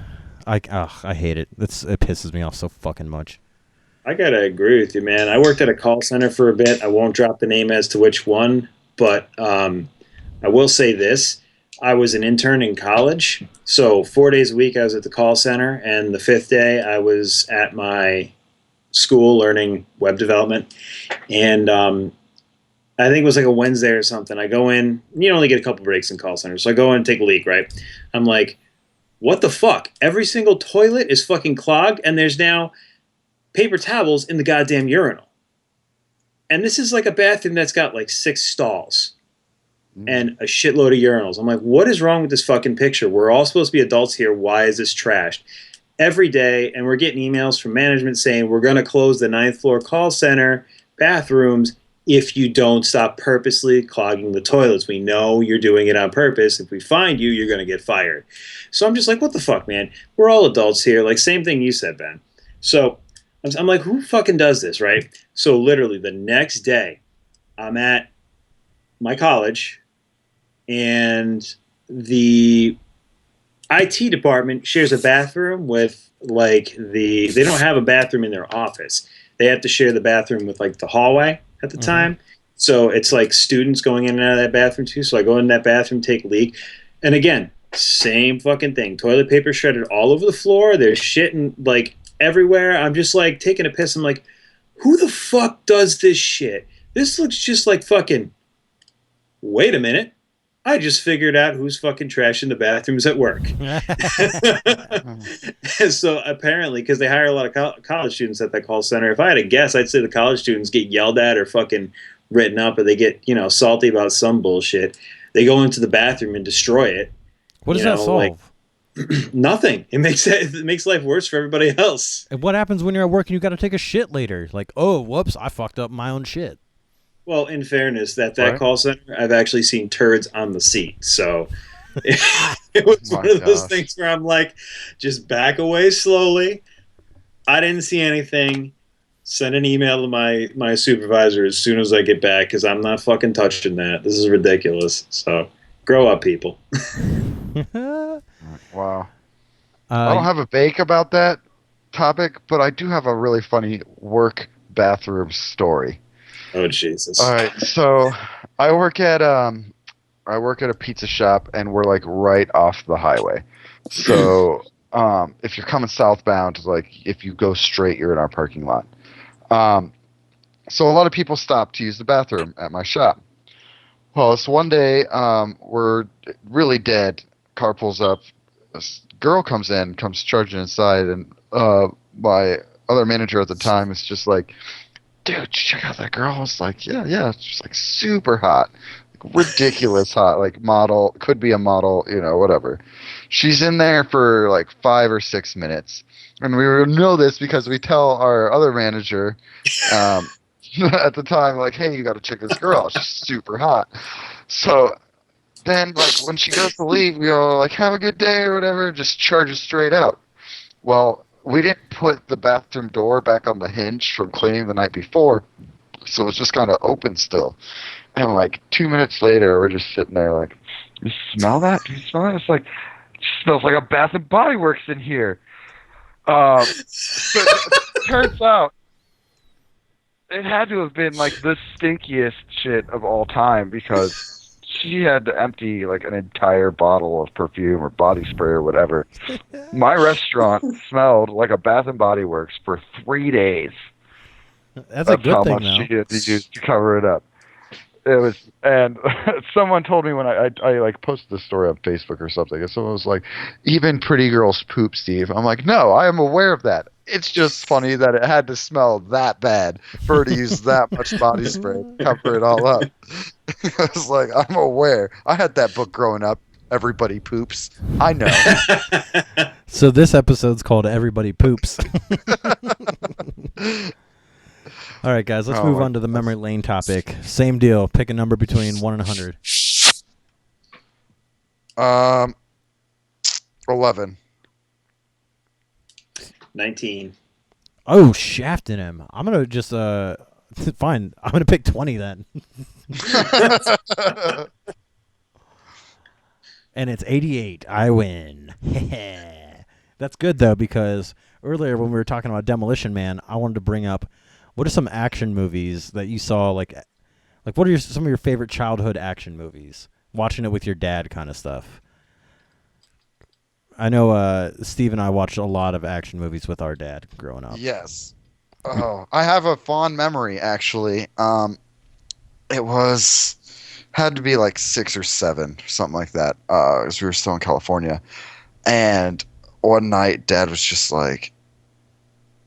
I hate it. It pisses me off so fucking much. I got to agree with you, man. I worked at a call center for a bit. I won't drop the name as to which one, but I will say this. I was an intern in college. So 4 days a week I was at the call center, and the 5th day I was at my school learning web development. And I think it was like a Wednesday or something. I go in, you only get a couple breaks in call centers. So I go in and take a leak, right? I'm like, what the fuck? Every single toilet is fucking clogged, and there's now paper towels in the goddamn urinal. And this is like a bathroom that's got like 6 stalls and a shitload of urinals. I'm like, what is wrong with this fucking picture? We're all supposed to be adults here. Why is this trashed? Every day, and we're getting emails from management saying we're going to close the 9th floor call center bathrooms if you don't stop purposely clogging the toilets. We know you're doing it on purpose. If we find you, you're going to get fired. So I'm just like, what the fuck, man? We're all adults here. Like, same thing you said, Ben. So I'm like, who fucking does this, right? So literally the next day, I'm at my college, and the IT department shares a bathroom with like they don't have a bathroom in their office. They have to share the bathroom with like the hallway at the time. So it's like students going in and out of that bathroom too. So I go in that bathroom, take a leak. And again, same fucking thing. Toilet paper shredded all over the floor. There's shit and like everywhere. I'm just like taking a piss. I'm like, who the fuck does this shit? This looks just like fucking, wait a minute. I just figured out who's fucking trashing the bathrooms at work. So apparently, because they hire a lot of college students at that call center, if I had to guess, I'd say the college students get yelled at or fucking written up, or they get, salty about some bullshit. They go into the bathroom and destroy it. What does that solve? Like, nothing. It makes life worse for everybody else. And what happens when you're at work and you got to take a shit later? Like, oh, whoops, I fucked up my own shit. Well, in fairness, that call center, I've actually seen turds on the seat. So it was one of those things where I'm like, just back away slowly. I didn't see anything. Send an email to my supervisor as soon as I get back, because I'm not fucking touching that. This is ridiculous. So grow up, people. Wow. I don't have a bake about that topic, but I do have a really funny work bathroom story. Oh, Jesus. All right, so I work at a pizza shop, and we're like right off the highway. So if you're coming southbound, like if you go straight, you're in our parking lot. So a lot of people stop to use the bathroom at my shop. Well, this one day, we're really dead. Car pulls up. This girl comes charging inside, and my other manager at the time is just like, dude, check out that girl. I was like, yeah. She's like super hot. Like, ridiculous hot. Like model. Could be a model, whatever. She's in there for like 5 or 6 minutes. And we know this because we tell our other manager at the time, like, hey, you got to check this girl out. She's super hot. So then, like, when she goes to leave, we go, like, have a good day or whatever, just charges straight out. Well, we didn't put the bathroom door back on the hinge from cleaning the night before, so it's just kind of open still. And like 2 minutes later, we're just sitting there like, you smell that? Do you smell that? It's like, it smells like a Bath and Body Works in here. But it turns out it had to have been like the stinkiest shit of all time, because she had to empty like an entire bottle of perfume or body spray or whatever. My restaurant smelled like a Bath and Body Works for 3 days. That's a good thing, how much she had to use to cover it up. It was, and someone told me when I like posted this story on Facebook or something, and someone was like, even pretty girls poop, Steve. I'm like, no, I am aware of that. It's just funny that it had to smell that bad for her to use that much body spray to cover it all up. I was like, I'm aware. I had that book growing up. Everybody Poops. I know. So this episode's called Everybody Poops. All right, guys, let's move on to the memory lane topic. Same deal. Pick a number between 1 and 100. 11. 19. Oh, shafting him. I'm going to just, fine. I'm going to pick 20 then. And it's 88. I win. That's good, though, because earlier when we were talking about Demolition Man, I wanted to bring up, what are some action movies that you saw, like what are some of your favorite childhood action movies? watching it with your dad kind of stuff. I know Steve and I watched a lot of action movies with our dad growing up. Yes. Oh, I have a fond memory actually. It had to be like 6 or 7, something like that. As we were still in California, and one night, Dad was just like,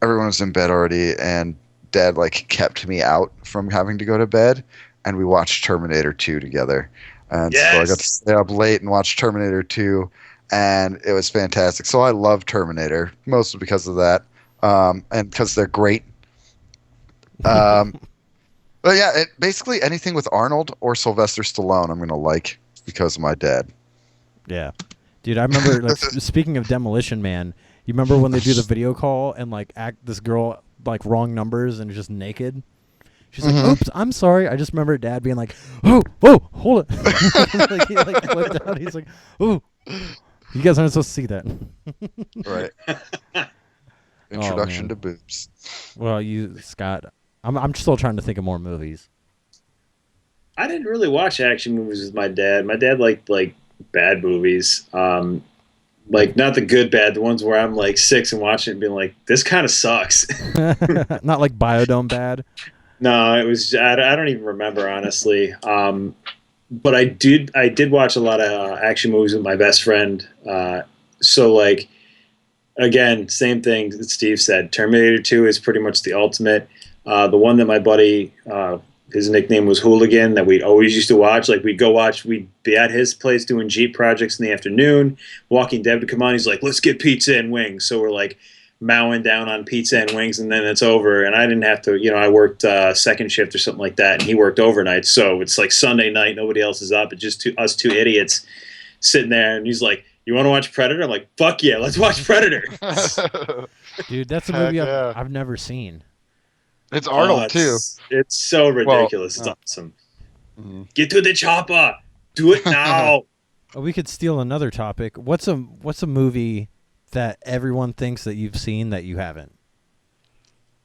everyone was in bed already, and Dad like kept me out from having to go to bed, and we watched Terminator 2 together. And so I got to stay up late and watch Terminator 2, and it was fantastic. So I love Terminator, mostly because of that, and because they're great. But yeah, basically anything with Arnold or Sylvester Stallone, I'm gonna like because of my dad. Yeah, dude, I remember. Like, speaking of Demolition Man, you remember when they do the video call and like act this girl like wrong numbers and just naked? She's like, "Oops, I'm sorry." I just remember Dad being like, "Oh, hold it!" Like he like flipped out. He's like, "Oh, you guys aren't supposed to see that." Right. Introduction to boobs. Well, Scott. I'm still trying to think of more movies. I didn't really watch action movies with my dad. My dad liked like bad movies, like not the good bad, the ones where I'm like 6 and watching it and being like, this kind of sucks. Not like Biodome bad. No, it was. I don't even remember honestly. But I did watch a lot of action movies with my best friend. So like, again, same thing that Steve said. Terminator 2 is pretty much the ultimate. The one that my buddy, his nickname was Hooligan, that we'd always used to watch. Like we'd be at his place doing Jeep projects in the afternoon. Walking Dead would come on. He's like, let's get pizza and wings. So we're like mowing down on pizza and wings, and then it's over. And I didn't have to, I worked second shift or something like that, and he worked overnight. So it's like Sunday night, nobody else is up. It's just us two idiots sitting there. And he's like, you want to watch Predator? I'm like, fuck yeah, let's watch Predator. Dude, that's a movie I've never seen. It's Arnold too. It's so ridiculous. It's awesome. Mm-hmm. Get to the chopper. Do it now. We could steal another topic. What's a movie that everyone thinks that you've seen that you haven't?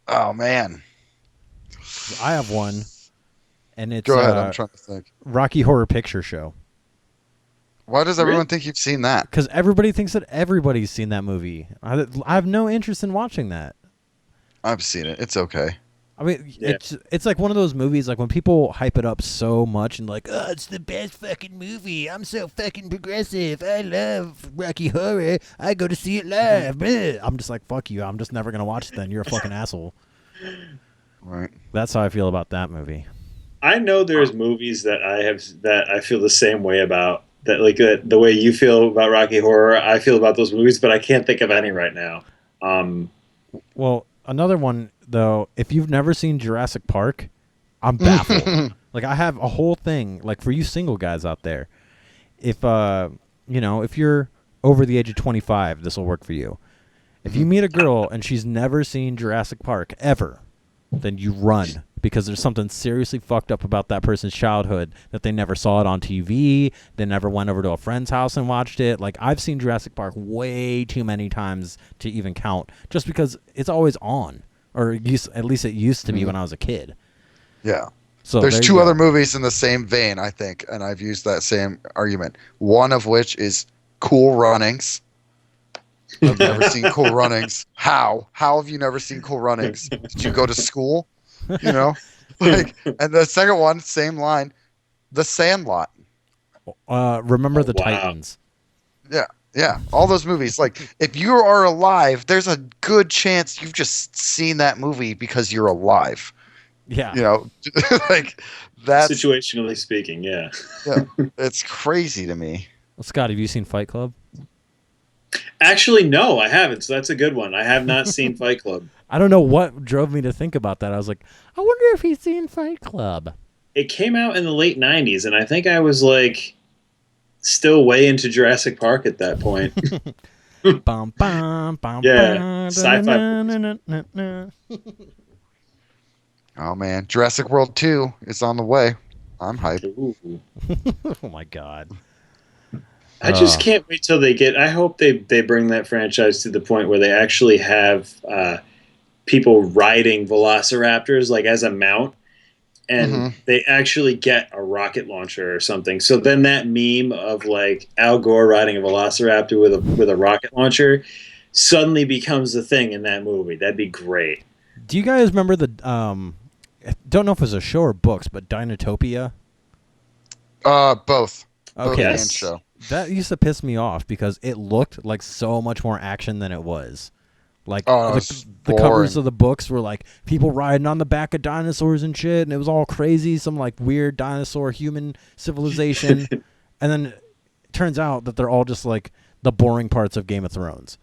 Oh man, I have one, and it's go ahead. I'm trying to think. Rocky Horror Picture Show. Why does everyone think you've seen that? Because everybody thinks that everybody's seen that movie. I have no interest in watching that. I've seen it. It's okay. I mean, it's like one of those movies, like when people hype it up so much and like, oh, it's the best fucking movie. I'm so fucking progressive. I love Rocky Horror. I go to see it live. I'm just like, fuck you. I'm just never going to watch it then. You're a fucking asshole. Right. That's how I feel about that movie. I know there's movies that I feel the same way about. That like the way you feel about Rocky Horror, I feel about those movies, but I can't think of any right now. Well, another one, though, if you've never seen Jurassic Park, I'm baffled. Like, I have a whole thing, like, for you single guys out there. If, if you're over the age of 25, this will work for you. If you meet a girl and she's never seen Jurassic Park, ever, then you run. Because there's something seriously fucked up about that person's childhood, that they never saw it on TV, they never went over to a friend's house and watched it. Like, I've seen Jurassic Park way too many times to even count, just because it's always on. Or at least it used to be when I was a kid. Yeah. So there's two other movies in the same vein, I think, and I've used that same argument. One of which is Cool Runnings. I've never seen Cool Runnings. How? How have you never seen Cool Runnings? Did you go to school? And the second one, same line, The Sandlot. Remember the Titans. Yeah, all those movies. Like, if you are alive, there's a good chance you've just seen that movie because you're alive. Yeah. Like that. Situationally speaking, yeah. Yeah, it's crazy to me. Well, Scott, have you seen Fight Club? Actually, no, I haven't. So that's a good one. I have not seen Fight Club. I don't know what drove me to think about that. I was like, I wonder if he's seen Fight Club. It came out in the late 90s, and I think I was like still way into Jurassic Park at that point. Bum, bum, bum, yeah, sci-fi. Oh man, Jurassic World 2 is on the way. I'm hyped. Oh my god. I just can't wait till they get. I hope they bring that franchise to the point where they actually have people riding velociraptors like as a mount, and they actually get a rocket launcher or something. So then that meme of like Al Gore riding a velociraptor with a rocket launcher suddenly becomes the thing in that movie. That'd be great. Do you guys remember the I don't know if it was a show or books, but Dinotopia? Both. Okay. Both and show. That used to piss me off because it looked like so much more action than it was. Like the covers of the books were like people riding on the back of dinosaurs and shit, and it was all crazy, some like weird dinosaur human civilization. And then it turns out that they're all just like the boring parts of Game of Thrones.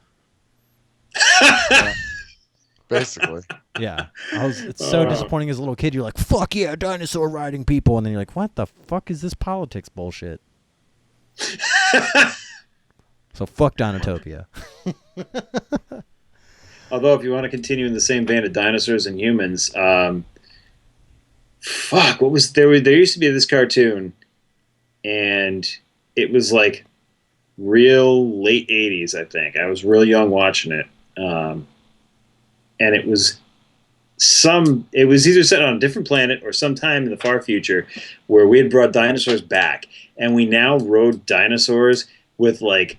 Basically. Yeah. It's so disappointing as a little kid. You're like, fuck yeah, dinosaur riding people. And then you're like, what the fuck is this politics bullshit? So fuck Dinotopia. Although, if you want to continue in the same vein of dinosaurs and humans, fuck, what was there? There used to be this cartoon, and it was like real late '80s. I think I was real young watching it, and it was either set on a different planet or sometime in the far future where we had brought dinosaurs back, and we now rode dinosaurs with like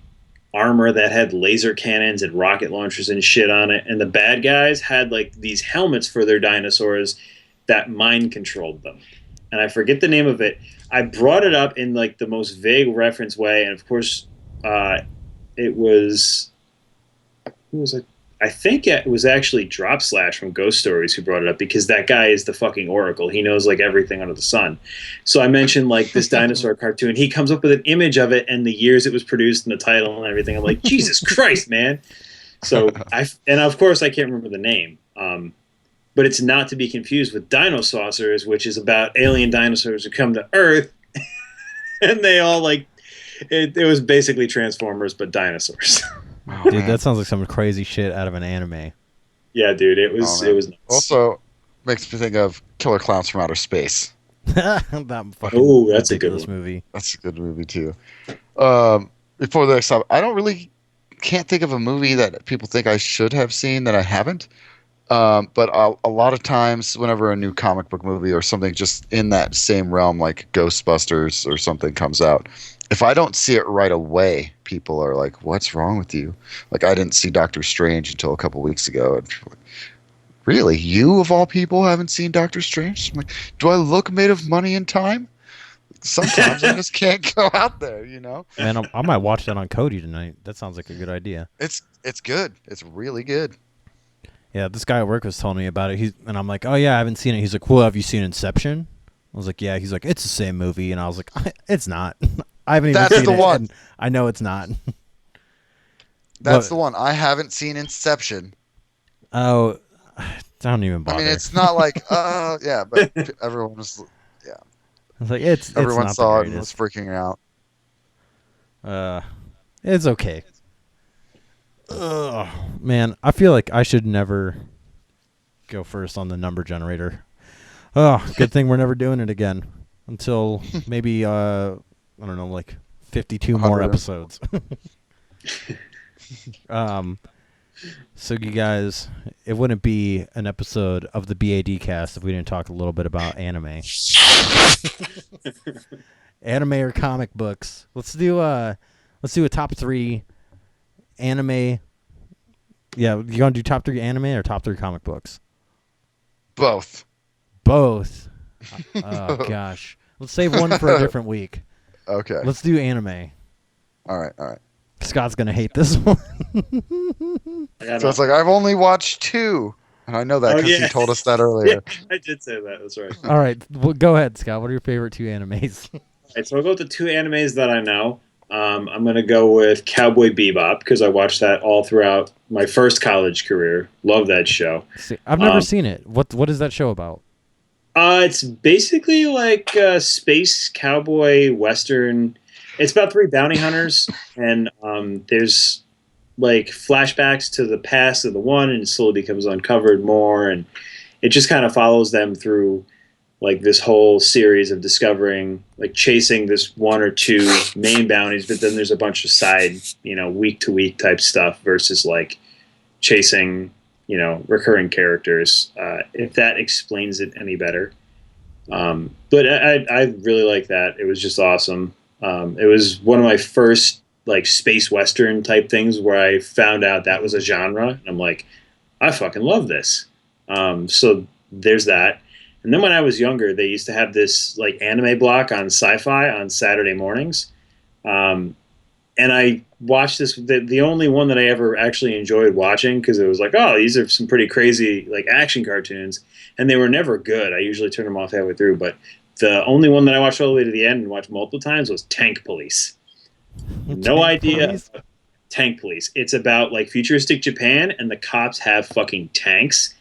armor that had laser cannons and rocket launchers and shit on it, and the bad guys had like these helmets for their dinosaurs that mind controlled them, and I forget the name of it. I brought it up in like the most vague reference way, and of course it was who was it? I think it was actually Drop Slash from Ghost Stories who brought it up, because that guy is the fucking oracle. He knows like everything under the sun. So I mentioned like this dinosaur cartoon. He comes up with an image of it and the years it was produced and the title and everything. I'm like, Jesus Christ, man. So and of course I can't remember the name. But it's not to be confused with Dino Saucers, which is about alien dinosaurs who come to Earth, and they all like it was basically Transformers but dinosaurs. Oh, dude, that sounds like some crazy shit out of an anime. Yeah, dude, it was nuts. Also makes me think of Killer Clowns from Outer Space. That fucking that's a good movie. That's a good movie too. Before the next time, can't think of a movie that people think I should have seen that I haven't. But a lot of times, whenever a new comic book movie or something just in that same realm, like Ghostbusters or something, comes out, if I don't see it right away, people are like, "What's wrong with you?" Like, I didn't see Doctor Strange until a couple weeks ago, and people are like, really, you of all people haven't seen Doctor Strange? I'm like, do I look made of money and time? Sometimes I just can't go out there, you know. Man, I might watch that on Cody tonight. That sounds like a good idea. It's good. It's really good. Yeah, this guy at work was telling me about it. And I'm like, oh yeah, I haven't seen it. He's like, well, have you seen Inception? I was like, yeah. He's like, it's the same movie. And I was like, it's not. I haven't even That's seen the it. one. And I know it's not. That's the one. I haven't seen Inception. Oh, don't even bother. I mean, it's not like, yeah, but everyone was, yeah. I was like, everyone not saw the it and was freaking out. It's okay. Ugh, man, I feel like I should never go first on the number generator. Oh, good thing we're never doing it again until maybe I don't know, like 52 more episodes. So you guys, it wouldn't be an episode of the BADcast if we didn't talk a little bit about anime. Anime or comic books. Let's do a top 3 anime. Yeah, you gonna do top 3 anime or top 3 comic books? Both. Oh gosh. Let's save one for a different week. Okay. Let's do anime. All right. Scott's gonna hate this one. So it's like, I've only watched 2. And I know that because you told us that earlier. Yeah, I did say that. That's right. All right. Well, go ahead, Scott. What are your favorite 2 animes? All right, so I'll go with the 2 animes that I know. I'm going to go with Cowboy Bebop because I watched that all throughout my first college career. Love that show. See, I've never seen it. What is that show about? It's basically like a space cowboy western. It's about 3 bounty hunters, and there's like flashbacks to the past of the one, and it slowly becomes uncovered more, and it just kind of follows them through like this whole series of discovering, like chasing this 1 or 2 main bounties, but then there's a bunch of side, week to week type stuff versus like chasing, recurring characters. If that explains it any better. But I really like that. It was just awesome. It was one of my first like space western type things where I found out that was a genre. And I'm like, I fucking love this. So there's that. And then when I was younger, they used to have this like anime block on Sci-Fi on Saturday mornings. And I watched this. The only one that I ever actually enjoyed watching because it was like, oh, these are some pretty crazy like action cartoons, and they were never good. I usually turn them off halfway through, but the only one that I watched all the way to the end and watched multiple times was Tank Police. No idea. Police? Tank Police. It's about like futuristic Japan, and the cops have fucking tanks,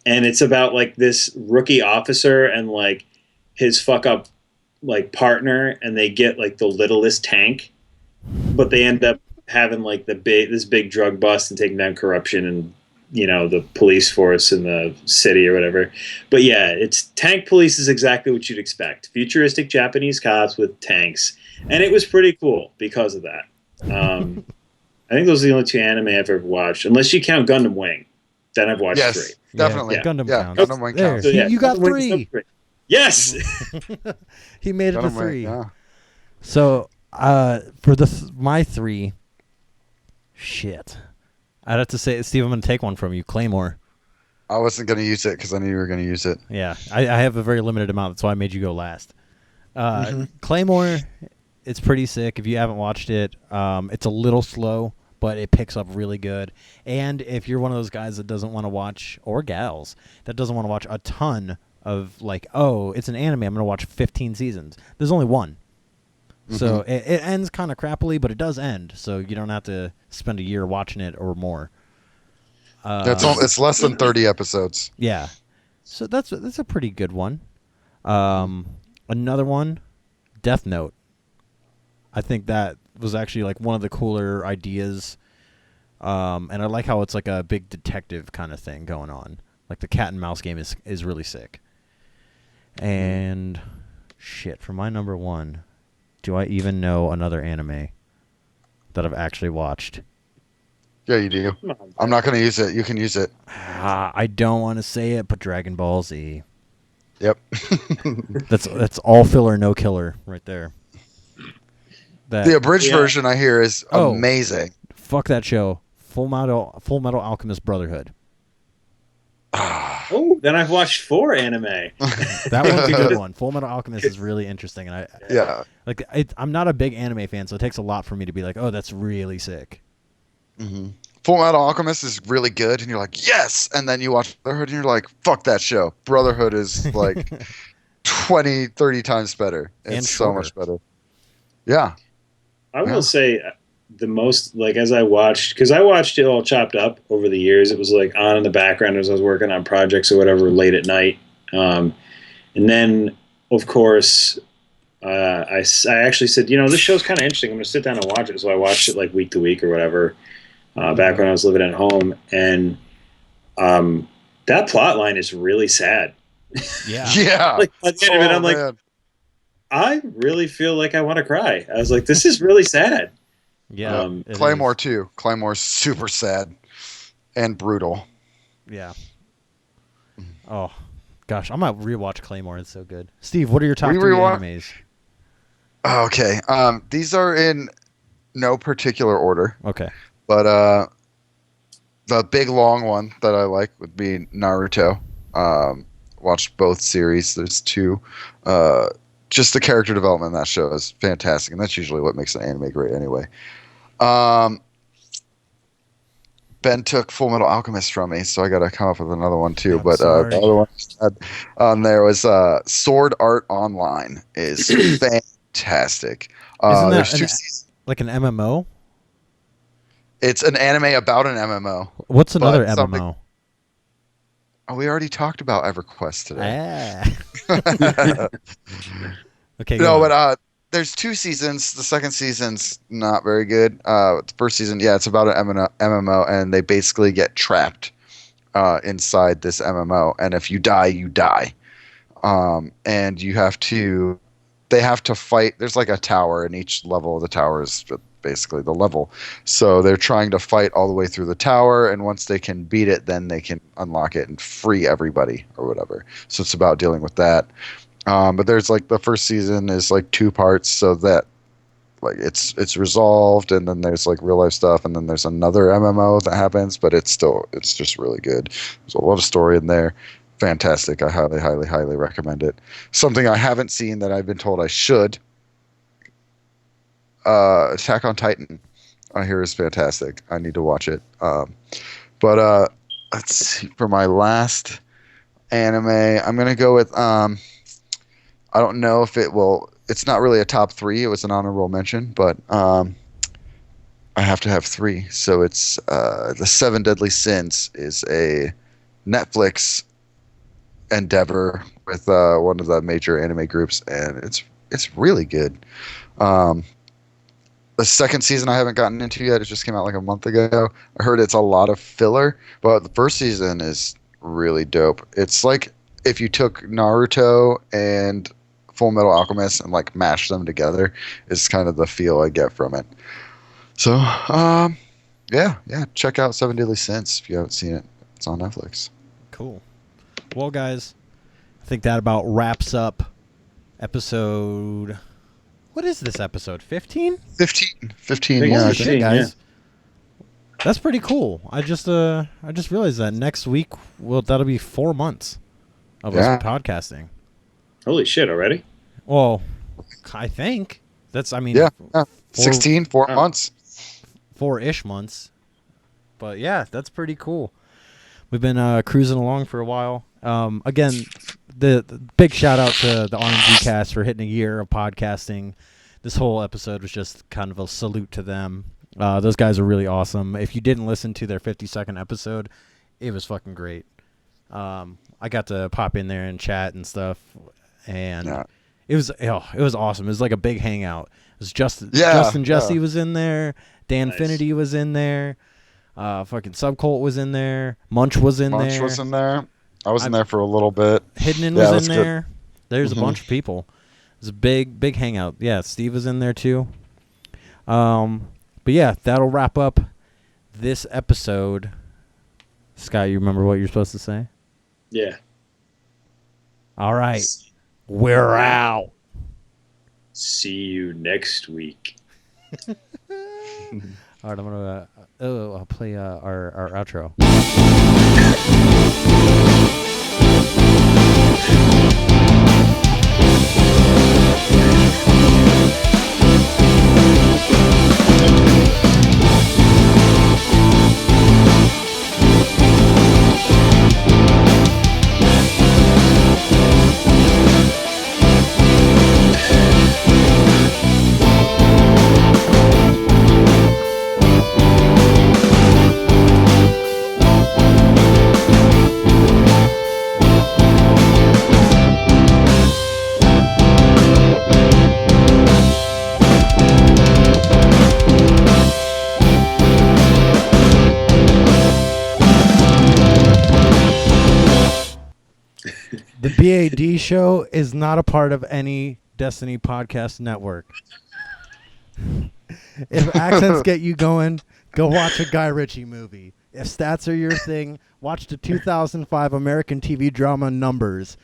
and it's about like this rookie officer and like his fuck up like partner, and they get like the littlest tank, but they end up having like this big drug bust and taking down corruption and the police force in the city or whatever. But yeah, it's Tank Police is exactly what you'd expect. Futuristic Japanese cops with tanks. And it was pretty cool because of that. I think those are the only two anime I've ever watched, unless you count Gundam Wing. Then I've watched three. Definitely. Yeah, Gundam counts. Gundam Wing counts. So, yeah, you got Gundam 3. Yes. He made it to Gundam 3. Wing, yeah. So for my 3, shit. I'd have to say, Steve, I'm going to take one from you. Claymore. I wasn't going to use it because I knew you were going to use it. Yeah, I have a very limited amount. That's why I made you go last. Claymore, it's pretty sick. If you haven't watched it, it's a little slow, but it picks up really good. And if you're one of those guys that doesn't want to watch, or gals, that doesn't want to watch a ton of like, oh, it's an anime, I'm going to watch 15 seasons. There's only one. So it ends kind of crappily, but it does end. So you don't have to spend a year watching it or more. It's less than 30 episodes. Yeah. So that's a pretty good one. Another one, Death Note. I think that was actually like one of the cooler ideas. And I like how it's like a big detective kind of thing going on. Like the cat and mouse game is really sick. And shit, for my number 1, do I even know another anime that I've actually watched? Yeah, you do. I'm not going to use it. You can use it. I don't want to say it, but Dragon Ball Z. Yep. That's all filler, no killer, right there. The abridged version I hear is amazing. Fuck that show. Full Metal Alchemist Brotherhood. Oh, then I've watched 4 anime. That one's a good one. Full Metal Alchemist is really interesting, and I'm not a big anime fan, so it takes a lot for me to be like, oh, that's really sick. Mm-hmm. Full Metal Alchemist is really good, and you're like, yes! And then you watch Brotherhood, and you're like, fuck that show. Brotherhood is like 20, 30 times better. It's so much better. Yeah. I will say the most, like, as I watched, because I watched it all chopped up over the years. It was like on in the background as I was working on projects or whatever late at night. And then, of course, I actually said, this show's kind of interesting. I'm going to sit down and watch it. So I watched it like week to week or whatever back when I was living at home. And that plot line is really sad. Yeah. Yeah. Like, at the end of it, I'm like, I really feel like I want to cry. I was like, this is really sad. Yeah. Claymore too. Claymore's super sad and brutal. Yeah. Oh, gosh. I might rewatch Claymore. It's so good. Steve, what are your top 3 animes? Okay. These are in no particular order. Okay. But the big long one that I like would be Naruto. Watched both series. There's 2. Just the character development in that show is fantastic, and that's usually what makes an anime great anyway. Ben took Full Metal Alchemist from me, so I got to come up with another one too. But the other one on there was Sword Art Online is fantastic. Isn't there's that 2 seasons. Like an MMO? It's an anime about an MMO. What's another MMO? Oh, we already talked about EverQuest today. Okay. No, but there's 2 seasons. The second season's not very good. The first season, it's about an MMO, and they basically get trapped inside this MMO. And if you die, you die. And they have to fight. There's like a tower, and each level of the tower is basically the level. So they're trying to fight all the way through the tower, and once they can beat it, then they can unlock it and free everybody or whatever. So it's about dealing with that. But there's like the first season is like 2 parts, so that like it's resolved, and then there's like real life stuff, and then there's another MMO that happens, but it's just really good. There's a lot of story in there. Fantastic. I highly, highly, highly recommend it. Something I haven't seen that I've been told I should. Attack on Titan. I hear is fantastic. I need to watch it. But let's see, for my last anime, I'm gonna go with I don't know if it will. It's not really a top 3. It was an honorable mention, but I have to have 3. So it's The Seven Deadly Sins is a Netflix endeavor with one of the major anime groups, and it's really good. The second season I haven't gotten into yet. It just came out like a month ago. I heard it's a lot of filler, but the first season is really dope. It's like if you took Naruto and Full Metal Alchemist and like mashed them together, is kind of the feel I get from it. So, yeah, check out Seven Deadly Sins if you haven't seen it. It's on Netflix. Cool. Well, guys, I think that about wraps up episode. What is this episode? 15? 15. Holy Yeah, Shit, guys. That's pretty cool. I just realized that next week that'll be 4 months of us podcasting. Holy shit! Already? Well, I think that's. I mean, yeah. 4 months. 4-ish months. But yeah, that's pretty cool. We've been cruising along for a while. Again, the big shout out to the RNGcast for hitting a year of podcasting. This whole episode was just kind of a salute to them. Those guys are really awesome. If you didn't listen to their 52nd episode, it was fucking great. I got to pop in there and chat and stuff, and it was awesome. It was like a big hangout. It was Justin Jesse was in there. Dan Finity was in there. Fucking Subcult was in there. Munch was in there. Munch was in there. I was in there for a little bit. Hidden was in there. Good. There's a bunch of people. It was a big hangout. Yeah, Steve was in there too. But yeah, that'll wrap up this episode. Scott, you remember what you're supposed to say? Yeah. All right. We're out. See you next week. All right, I'm gonna I'll play our outro. The BAD show is not a part of any Destiny podcast network. If accents get you going, go watch a Guy Ritchie movie. If stats are your thing, watch the 2005 American TV drama Numbers.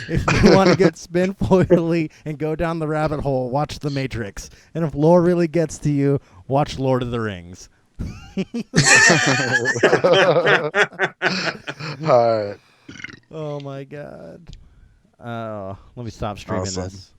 If you want to get spin-foily and go down the rabbit hole, watch The Matrix. And if lore really gets to you, watch Lord of the Rings. All right. Oh my god. Let me stop streaming this.